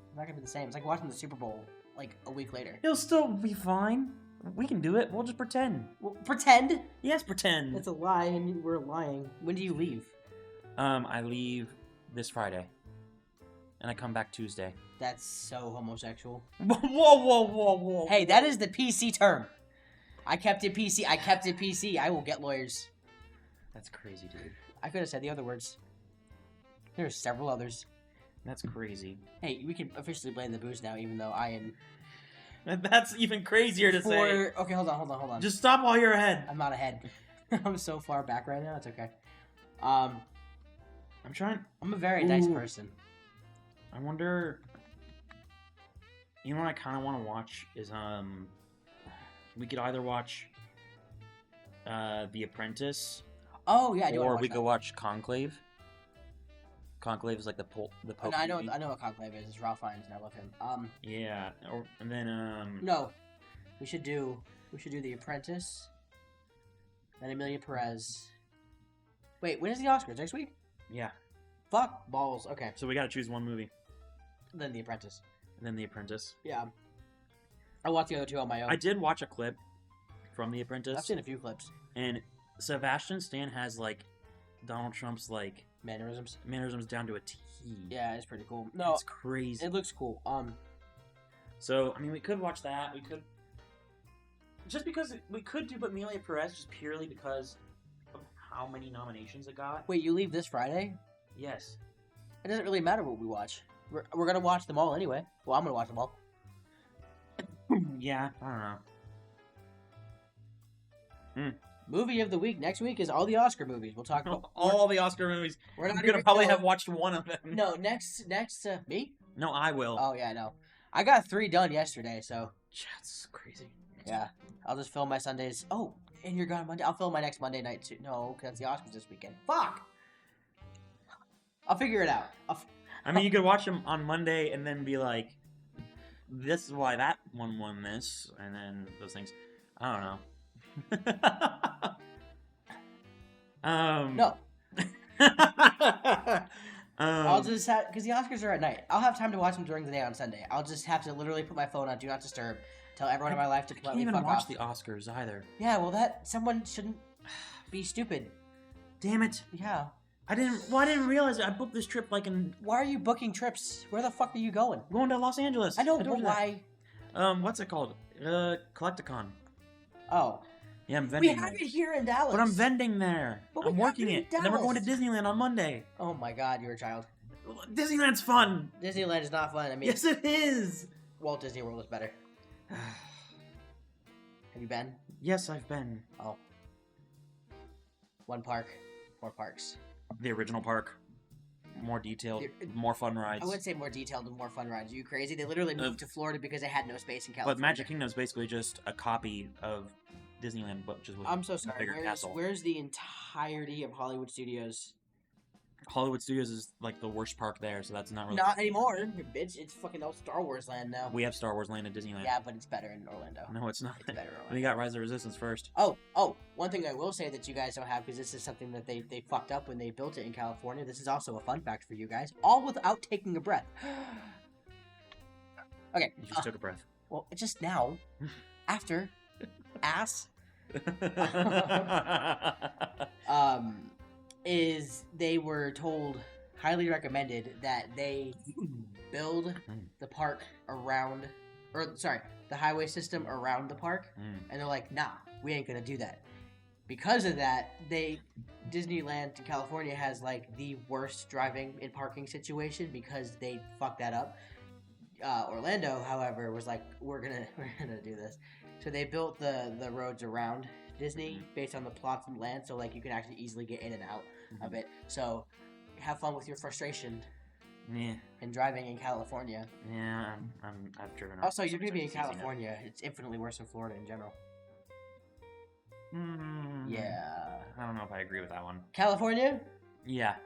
It's not gonna be the same. It's like watching the Super Bowl like a week later. It'll still be fine. We can do it. We'll just pretend. Well, pretend. Yes, pretend. That's a lie, and we're lying. When do you leave? I leave this Friday, and I come back Tuesday. That's so homosexual. Whoa! Hey, that is the PC term. I kept it PC. I kept it PC. I will get lawyers. That's crazy, dude. I could have said the other words. There are several others. That's crazy. Hey, we can officially blame the booze now, even though I am. That's even crazier to say. Okay, hold on. Just stop while you're ahead. I'm not ahead. I'm so far back right now. It's okay. I'm a very nice person. I wonder. You know what I kind of want to watch is we could either watch The Apprentice. Oh yeah, I do. Or we could watch Conclave. Conclave is like the Pope. I know what Conclave is. It's Ralph Fiennes, and I love him. Yeah, and then No, we should do The Apprentice. Then Amelia Perez. Wait, when is the Oscars? Next week? Yeah. Fuck balls. Okay. So we got to choose one movie. Then The Apprentice. And then The Apprentice. Yeah. I watched the other two on my own. I did watch a clip from The Apprentice. I've seen a few clips. And Sebastian Stan has like Donald Trump's like Mannerisms down to a T. Yeah, it's pretty cool. No, it's crazy. It looks cool. So I mean, we could watch that. We could just because we could do Amelia Perez just purely because of how many nominations it got. Wait, you leave this Friday? Yes. It doesn't really matter what we watch. We're gonna watch them all anyway. Well, I'm gonna watch them all. Yeah, I don't know. Movie of the week next week is all the Oscar movies. We'll talk about all the Oscar movies. We're not gonna even probably have watched one of them. No, next me? No, I will. Oh yeah, no. I got 3 done yesterday, so That's crazy. Yeah, I'll just film my Sundays. Oh, and you're gone Monday. I'll film my next Monday night too. No, because the Oscars this weekend. Fuck. I'll figure it out. I mean, you could watch them on Monday and then be like, "This is why that one won this," and then those things. I don't know. No. I'll just have, because the Oscars are at night. I'll have time to watch them during the day on Sunday. I'll just have to literally put my phone on Do Not Disturb, tell everyone in my life to I can't completely even fuck watch off. the Oscars either. Yeah, well, someone shouldn't be stupid. Damn it! Yeah. I didn't realize it. I booked this trip like in. Why are you booking trips? Where the fuck are you going? I'm going to Los Angeles. I know, told but you that. why? What's it called? Collecticon. Oh. Yeah, I'm We vending have there. it here in Dallas. But I'm vending there. But we I'm have working it in it. And then we're going to Dallas. Disneyland on Monday. Oh my god, you're a child. Disneyland's fun. Disneyland is not fun. I mean, Yes, it is. Walt Disney World is better. Have you been? Yes, I've been. Oh. One park, more parks. The original park. More detailed, The- more fun rides. I wouldn't say more detailed and more fun rides. Are you crazy? They literally moved to Florida because they had no space in California. But Magic Kingdom is basically just a copy of Disneyland, but just with I'm so a sorry. bigger castle. Where's the entirety of Hollywood Studios? Hollywood Studios is like the worst park there, so that's not really. Not anymore, bitch. It's fucking all Star Wars land now. We have Star Wars Land at Disneyland. Yeah, but it's better in Orlando. No, it's not. It's better in Orlando. We got Rise of the Resistance first. Oh, one thing I will say that you guys don't have, because this is something that they fucked up when they built it in California. This is also a fun fact for you guys. All without taking a breath. Okay. You just took a breath. Well, just now. After. Ass. Is they were told, highly recommended, that they build the park around, the highway system around the park. And they're like, nah, we ain't gonna do that. Because of that, Disneyland in California has like the worst driving and parking situation because they fucked that up. Orlando, however, was like, we're gonna do this. So they built the roads around Disney based on the plots and land, so like you can actually easily get in and out of it. So have fun with your frustration. Yeah. And driving in California. Yeah, I've driven. Also, you're gonna be in California. It's infinitely worse than Florida in general. Yeah. I don't know if I agree with that one. California? Yeah.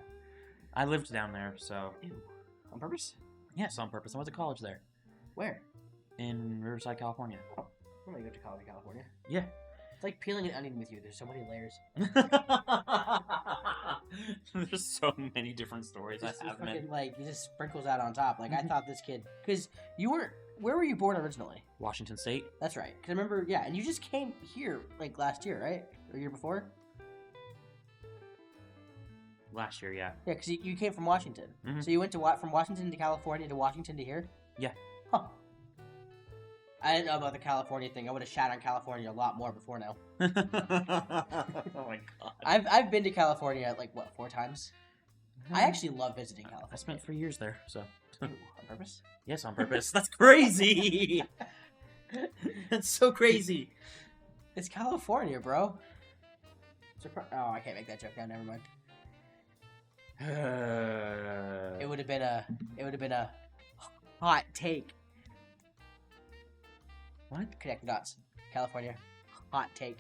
I lived down there, so. Ew. On purpose? Yes, on purpose. I went to college there. Where? In Riverside, California. I'm gonna go to college in California. Yeah. It's like peeling an onion with you. There's so many layers. There's so many different stories I have, man. Like, it just sprinkles out on top. Like, I thought this kid... Because you weren't... Where were you born originally? Washington State. That's right. Because I remember... Yeah, and you just came here, like, last year, right? Or year before? Last year, yeah. Yeah, because you came from Washington. Mhm. So you went to from Washington to California to Washington to here? Yeah. Huh. I didn't know about the California thing. I would have shat on California a lot more before now. Oh my god. I've been to California, like, what, 4 times? I actually love visiting California. I spent 3 years there, so. Ooh, on purpose? Yes, on purpose. That's crazy! That's so crazy! It's California, bro. Oh, I can't make that joke now. Never mind. It would have been a hot take. What? Connect the dots. California. Hot take.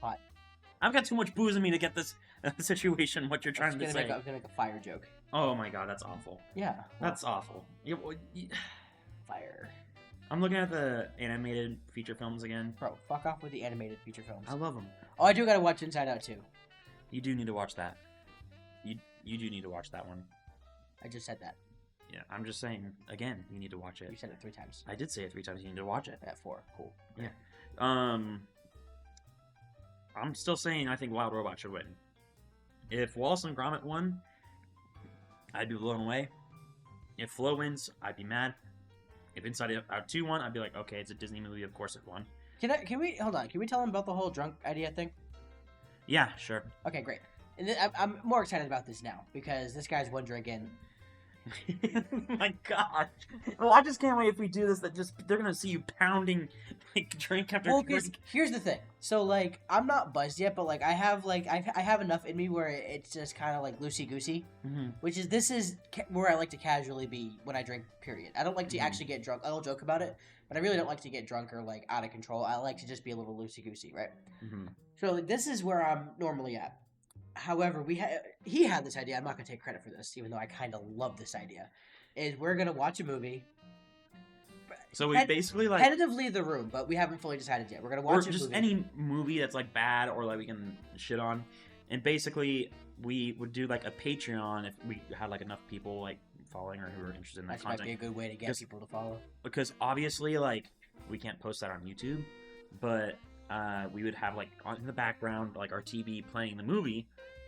Hot. I've got too much booze in me to get this situation, what you're trying to say. I'm gonna make a fire joke. Oh my god, that's awful. Yeah. That's awful. Fire. I'm looking at the animated feature films again. Bro, fuck off with the animated feature films. I love them. Oh, I do gotta watch Inside Out too. You do need to watch that. You do need to watch that one. I just said that. Yeah, I'm just saying, again, you need to watch You it. said it 3 times. I did say it 3 times, you need to watch it. At 4. Cool. Yeah. I'm still saying I think Wild Robot should win. If Wallace and Gromit won, I'd be blown away. If Flo wins, I'd be mad. If Inside Out 2 won, I'd be like, okay, it's a Disney movie, of course it won. Can we hold on? Can we tell him about the whole drunk idea thing? Yeah, sure. Okay, great. And I'm more excited about this now because this guy's one drink in. My God. Well, I just can't wait if we do this. They're gonna see you pounding like drink after drink. Here's the thing. So like, I'm not buzzed yet, but like, I have enough in me where it's just kind of like loosey goosey, this is where I like to casually be when I drink. Period. I don't like to actually get drunk. I'll joke about it, but I really don't like to get drunk or like out of control. I like to just be a little loosey goosey, right? So like, this is where I'm normally at. However, he had this idea. I'm not gonna take credit for this, even though I kind of love this idea. Is we're gonna watch a movie. So we basically like tentatively The Room, but we haven't fully decided yet. We're gonna watch or just movie. any movie that's like bad or like we can shit on, and basically we would do like a Patreon if we had like enough people like following or who are interested in that content. Might be a good way to get people to follow. Because obviously, like, we can't post that on YouTube, but we would have like in the background like our TV playing the movie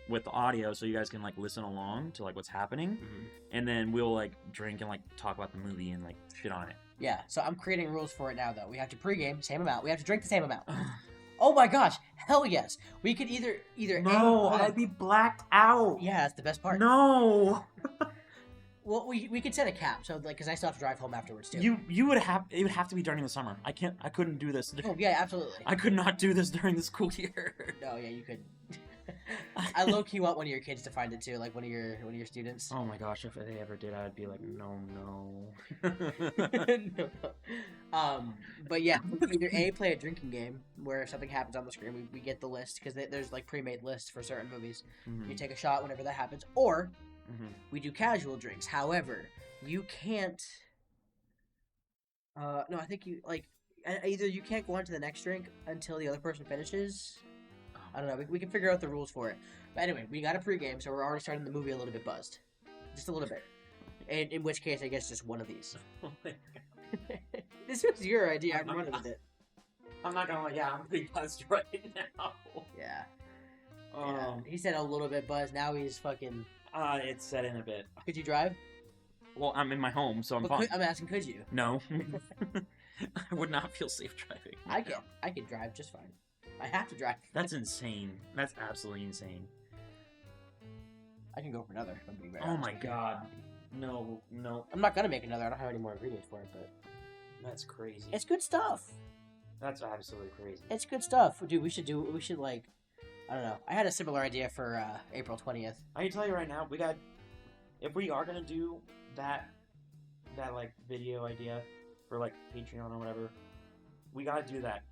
with the audio, so you guys can like listen along to like what's happening, and then we'll like drink and like talk about the movie and like shit on it. Yeah, so I'm creating rules for it now though. We have to pregame same amount. We have to drink the same amount. Oh my gosh, hell yes. We could either No, I'd be blacked out. Yeah, that's the best part. No. Well, we could set a cap, so like, because I still have to drive home afterwards too. It would have to be during the summer. I couldn't do this. Oh yeah, absolutely. I could not do this during the school year. No, yeah, you could. I low key want one of your kids to find it too, like one of your students. Oh my gosh, if they ever did, I'd be like, no. But yeah, either A, play a drinking game where if something happens on the screen, we get the list because there's like pre-made lists for certain movies. You take a shot whenever that happens, or we do casual drinks. However, you can't. No, I think you like either you can't go on to the next drink until the other person finishes. I don't know. We can figure out the rules for it. But anyway, we got a pregame, so we're already starting the movie a little bit buzzed, just a little bit. And in which case, I guess just one of these. This was your idea. I'm running with it. I'm not gonna lie. Yeah, I'm pretty buzzed right now. Yeah. He said a little bit buzzed. Now he's fucking. It's set in a bit. Could you drive? Well, I'm in my home, so I'm fine. I'm asking, could you? No. I would not feel safe driving. I can drive just fine. I have to drive. That's insane. That's absolutely insane. I can go for another. Oh my god. No. I'm not gonna make another. I don't have any more ingredients for it, but that's crazy. It's good stuff. That's absolutely crazy. It's good stuff, dude. We should like, I don't know. I had a similar idea for April 20th. I can tell you right now, if we are gonna do that like video idea for like Patreon or whatever, we gotta do that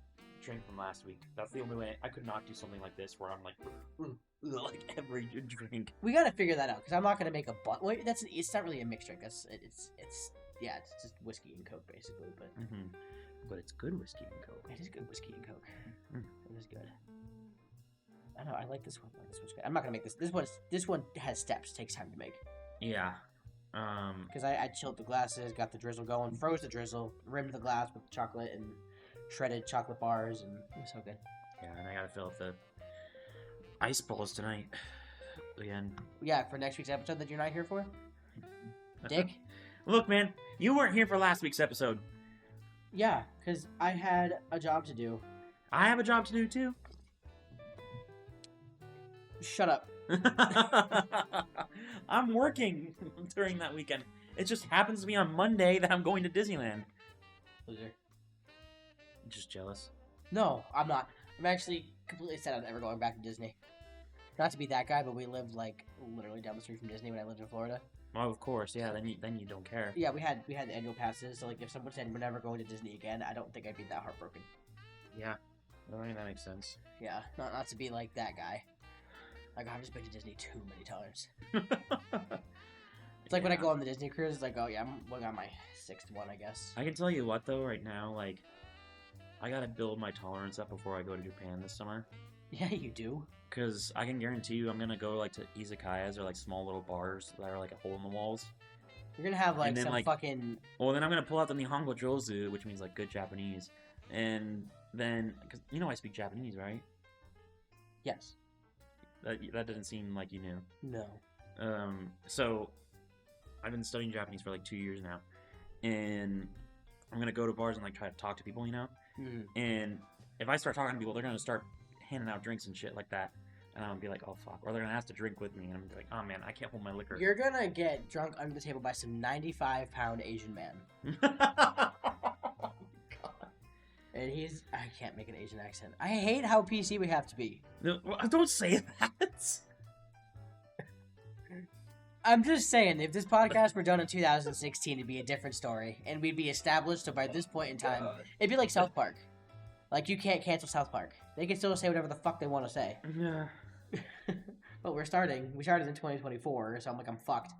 drink from last week. That's the only way. I could not do something like this where I'm like every drink. We gotta figure that out because I'm not gonna make a wait. It's not really a mixed drink. It's just whiskey and Coke basically. But it's good whiskey and Coke. It is good whiskey and Coke. It is good. I know. I like this one. This one's good. I'm not gonna make this. This one has steps. Takes time to make. Yeah. Because I chilled the glasses, got the drizzle going, froze the drizzle, rimmed the glass with chocolate and shredded chocolate bars, and it was so good. Yeah, and I gotta fill up the ice balls tonight again. Yeah, for next week's episode that you're not here for, Dick. Look, man, you weren't here for last week's episode. Yeah, because I had a job to do. I have a job to do too. Shut up. I'm working during that weekend. It just happens to be on Monday that I'm going to Disneyland. Loser. Just jealous. No, I'm not. I'm actually completely set on ever going back to Disney. Not to be that guy, but we lived like literally down the street from Disney when I lived in Florida. Oh, of course, yeah. Then you don't care. Yeah, we had annual passes, so like if someone said we're never going to Disney again, I don't think I'd be that heartbroken. Yeah, I think that makes sense. Yeah, not to be like that guy. Like I've just been to Disney too many times. It's like when I go on the Disney cruise, it's like, oh yeah, I'm going on my 6th one, I guess. I can tell you what though, right now, like, I gotta build my tolerance up before I go to Japan this summer. Yeah, you do. Because I can guarantee you I'm gonna go, like, to izakayas or, like, small little bars that are, like, a hole in the walls. You're gonna have, like, some like, fucking... Well, then I'm gonna pull out the Nihongo Jozu, which means, like, good Japanese. And then... Because you know I speak Japanese, right? Yes. That doesn't seem like you knew. No. So... I've been studying Japanese for, like, 2 years now. And I'm gonna go to bars and, like, try to talk to people, you know? And if I start talking to people, they're gonna start handing out drinks and shit like that. And I'll be like, oh fuck. Or they're gonna ask to drink with me, and I'm gonna be like, oh man, I can't hold my liquor. You're gonna get drunk under the table by some 95-pound Asian man. And I can't make an Asian accent. I hate how PC we have to be. No, don't say that. I'm just saying, if this podcast were done in 2016, it'd be a different story. And we'd be established, so by this point in time, it'd be like South Park. Like, you can't cancel South Park. They can still say whatever the fuck they want to say. Yeah. But we started in 2024, so I'm like, I'm fucked.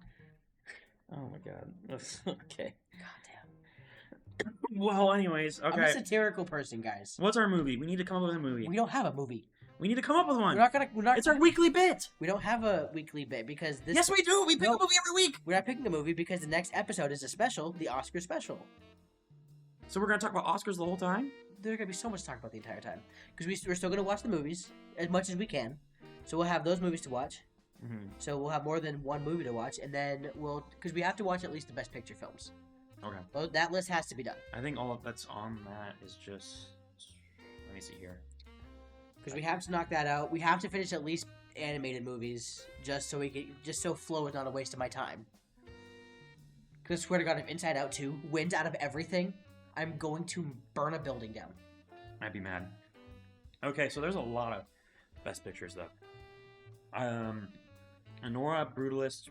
Oh my god. Okay. God damn. Well, anyways, okay. I'm a satirical person, guys. What's our movie? We need to come up with a movie. We don't have a movie. We need to come up with one. It's our weekly bit. We don't have a weekly bit because this. Yes, we do. We pick a movie every week. We're not picking a movie because the next episode is a special, the Oscar special. So we're gonna talk about Oscars the whole time. There's gonna be so much to talk about the entire time because we're still gonna watch the movies as much as we can. So we'll have those movies to watch. Mm-hmm. So we'll have more than one movie to watch, and then because we have to watch at least the Best Picture films. Okay. Well, that list has to be done. I think all of that's on that is just. Let me see here. Because we have to knock that out. We have to finish at least animated movies just so Flow is not a waste of my time. Because I swear to God, if Inside Out 2 wins out of everything, I'm going to burn a building down. I'd be mad. Okay, so there's a lot of Best Pictures though. Anora, Brutalist,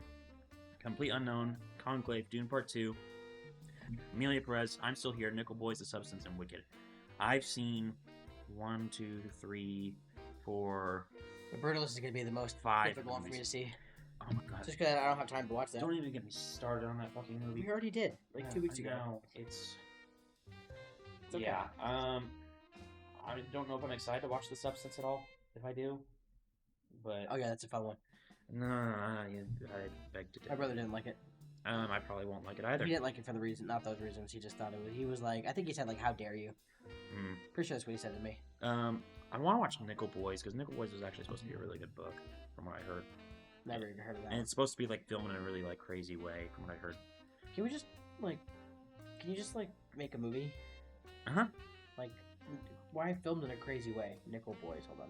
Complete Unknown, Conclave, Dune Part 2, Amelia Perez, I'm Still Here, Nickel Boys, The Substance, and Wicked. I've seen 1, 2, 3, 4. The Brutalist is going to be the most 5 difficult one for me to see. Oh my god. Just because I don't have time to watch that. Don't even get me started on that fucking movie. We already did, 2 weeks ago. No, it's okay. Yeah. I don't know if I'm excited to watch The Substance at all. If I do, but Oh yeah, that's a fun one. no, I beg to differ. My brother didn't like it. I probably won't like it either. He didn't like it for not those reasons. He just thought it was. He was like, I think he said like, "How dare you?" Pretty sure that's what he said to me. I want to watch Nickel Boys because Nickel Boys was actually supposed to be a really good book, from what I heard. Never even heard of that. And it's supposed to be like filmed in a really like crazy way, from what I heard. Can you just make a movie? Uh-huh. Like, why filmed in a crazy way? Nickel Boys. Hold on.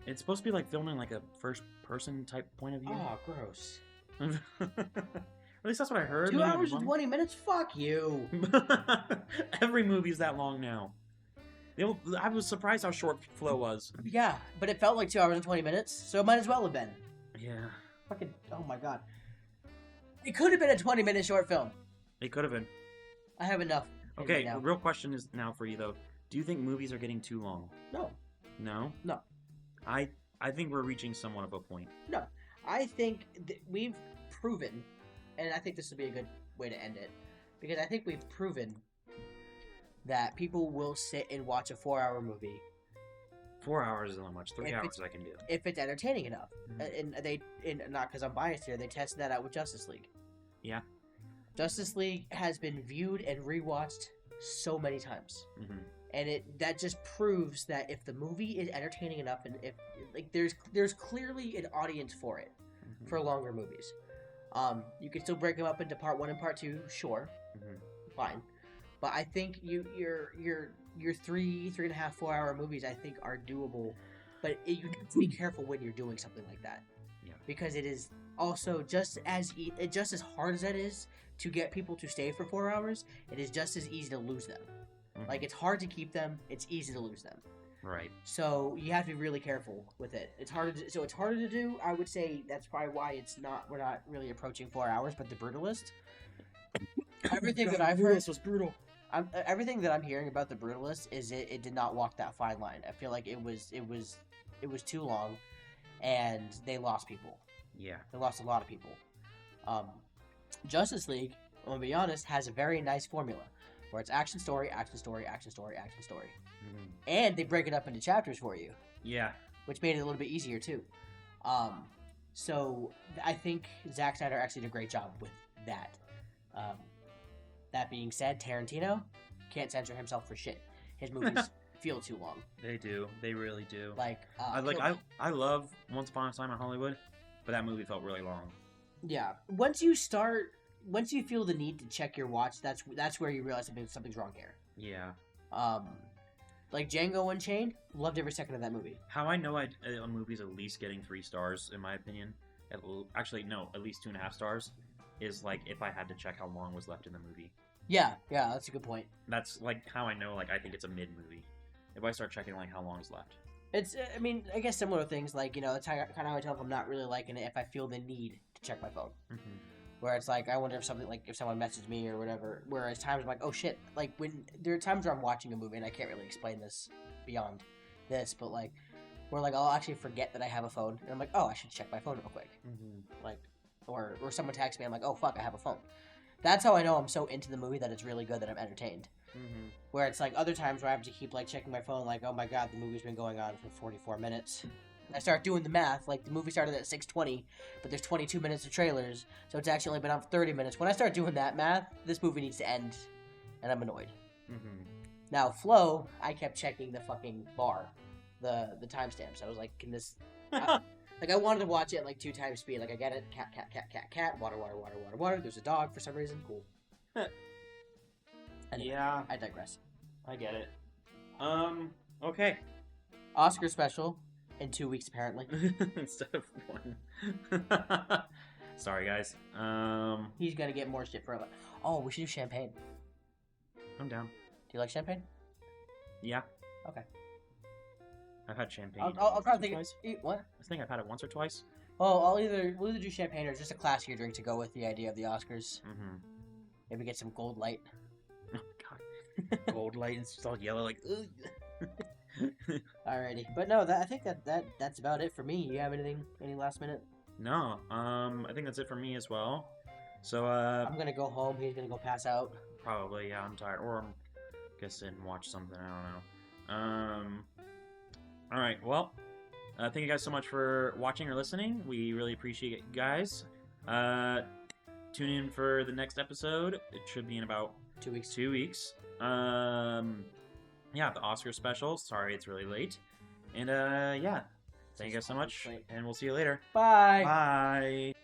It's supposed to be like filmed in like a first-person type point of view. Oh, gross. At least that's what I heard. 2 hours and 20 minutes? Fuck you. Every movie's that long now. I was surprised how short Flow was. Yeah, but it felt like 2 hours and 20 minutes, so it might as well have been. Yeah. Fucking, oh my god. It could have been a 20-minute short film. It could have been. I have enough. Okay, the real question is now for you, though. Do you think movies are getting too long? No. No? No. I think we're reaching somewhat of a point. No. I think we've proven, and I think this would be a good way to end it, because I think we've proven that people will sit and watch a 4-hour movie. 4 hours isn't that much. 3 hours I can do. If it's entertaining enough. Mm-hmm. And not because I'm biased here, they tested that out with Justice League. Yeah. Justice League has been viewed and rewatched so many times. Mm-hmm. And that just proves that if the movie is entertaining enough, and if there's clearly an audience for it, for longer movies. You can still break them up into part 1 and part 2, sure, fine. But I think your 3.5, 4 hour movies I think are doable. But you have to be careful when you're doing something like that, because it is also just as hard as that is to get people to stay for 4 hours. It is just as easy to lose them. Like, it's hard to keep them, it's easy to lose them. Right. So you have to be really careful with it. It's harder to do. I would say that's probably why we're not really approaching 4 hours. But The Brutalist, everything that I've heard was brutal. Everything that I'm hearing about The Brutalist is it did not walk that fine line. I feel like it was too long, and they lost people. Yeah. They lost a lot of people. Justice League, I'm gonna be honest, has a very nice formula where it's action story, action story, action story, action story. And they break it up into chapters for you. Yeah. Which made it a little bit easier, too. So, I think Zack Snyder actually did a great job with that. That being said, Tarantino can't censor himself for shit. His movies feel too long. They do. They really do. I love Once Upon a Time in Hollywood, but that movie felt really long. Yeah. Once you feel the need to check your watch, that's where you realize something's wrong here. Yeah. Like Django Unchained, loved every second of that movie. How I know a movie's at least getting 3 stars, in my opinion, actually no, at least 2.5 stars, is like if I had to check how long was left in the movie. Yeah, that's a good point. That's like how I know, like I think it's a mid movie. If I start checking like how long is left. It's, I mean, I guess similar things like, you know, it's kind of how I tell if I'm not really liking it if I feel the need to check my phone. Mm-hmm. Where it's like, I wonder if something, like, if someone messaged me or whatever. Whereas times I'm like, oh shit. Like, when there are times where I'm watching a movie, and I can't really explain this beyond this, but like, where like, I'll actually forget that I have a phone. And I'm like, oh, I should check my phone real quick. Mm-hmm. Like, or someone texts me, I'm like, oh fuck, I have a phone. That's how I know I'm so into the movie that it's really good that I'm entertained. Mm-hmm. Where it's like other times where I have to keep like checking my phone, like, oh my god, the movie's been going on for 44 minutes. I start doing the math, like the movie started at 6:20, but there's 22 minutes of trailers, so it's actually only been on for 30 minutes. When I start doing that math, this movie needs to end, and I'm annoyed. Mm-hmm. Now, Flow, I kept checking the fucking bar, the timestamps. I was like, can this... like, I wanted to watch it at like 2 times speed. Like, I get it, cat, water, there's a dog for some reason, cool. Anyway, yeah. I digress. I get it. Okay. Oscar special in 2 weeks, apparently. Instead of 1. Sorry, guys. He's gonna get more shit for it. Oh, we should do champagne. I'm down. Do you like champagne? Yeah. Okay. I've had champagne. I'll probably think what? I think I've had it once or twice. Well, we'll either do champagne or just a classier drink to go with the idea of the Oscars. Mm-hmm. Maybe get some Gold Light. Oh god. Gold Light and it's just all yellow like. Alrighty, but no, I think that's about it for me. You have any last minute? No. I think that's it for me as well. So I'm gonna go home. He's gonna go pass out. Probably, yeah. I'm tired, or I'm guess and watch something. I don't know. All right. Well, thank you guys so much for watching or listening. We really appreciate it, guys. Tune in for the next episode. It should be in about 2 weeks. 2 weeks. Yeah, the Oscar special. Sorry, it's really late. And yeah, thank you guys so much, and we'll see you later. Bye. Bye.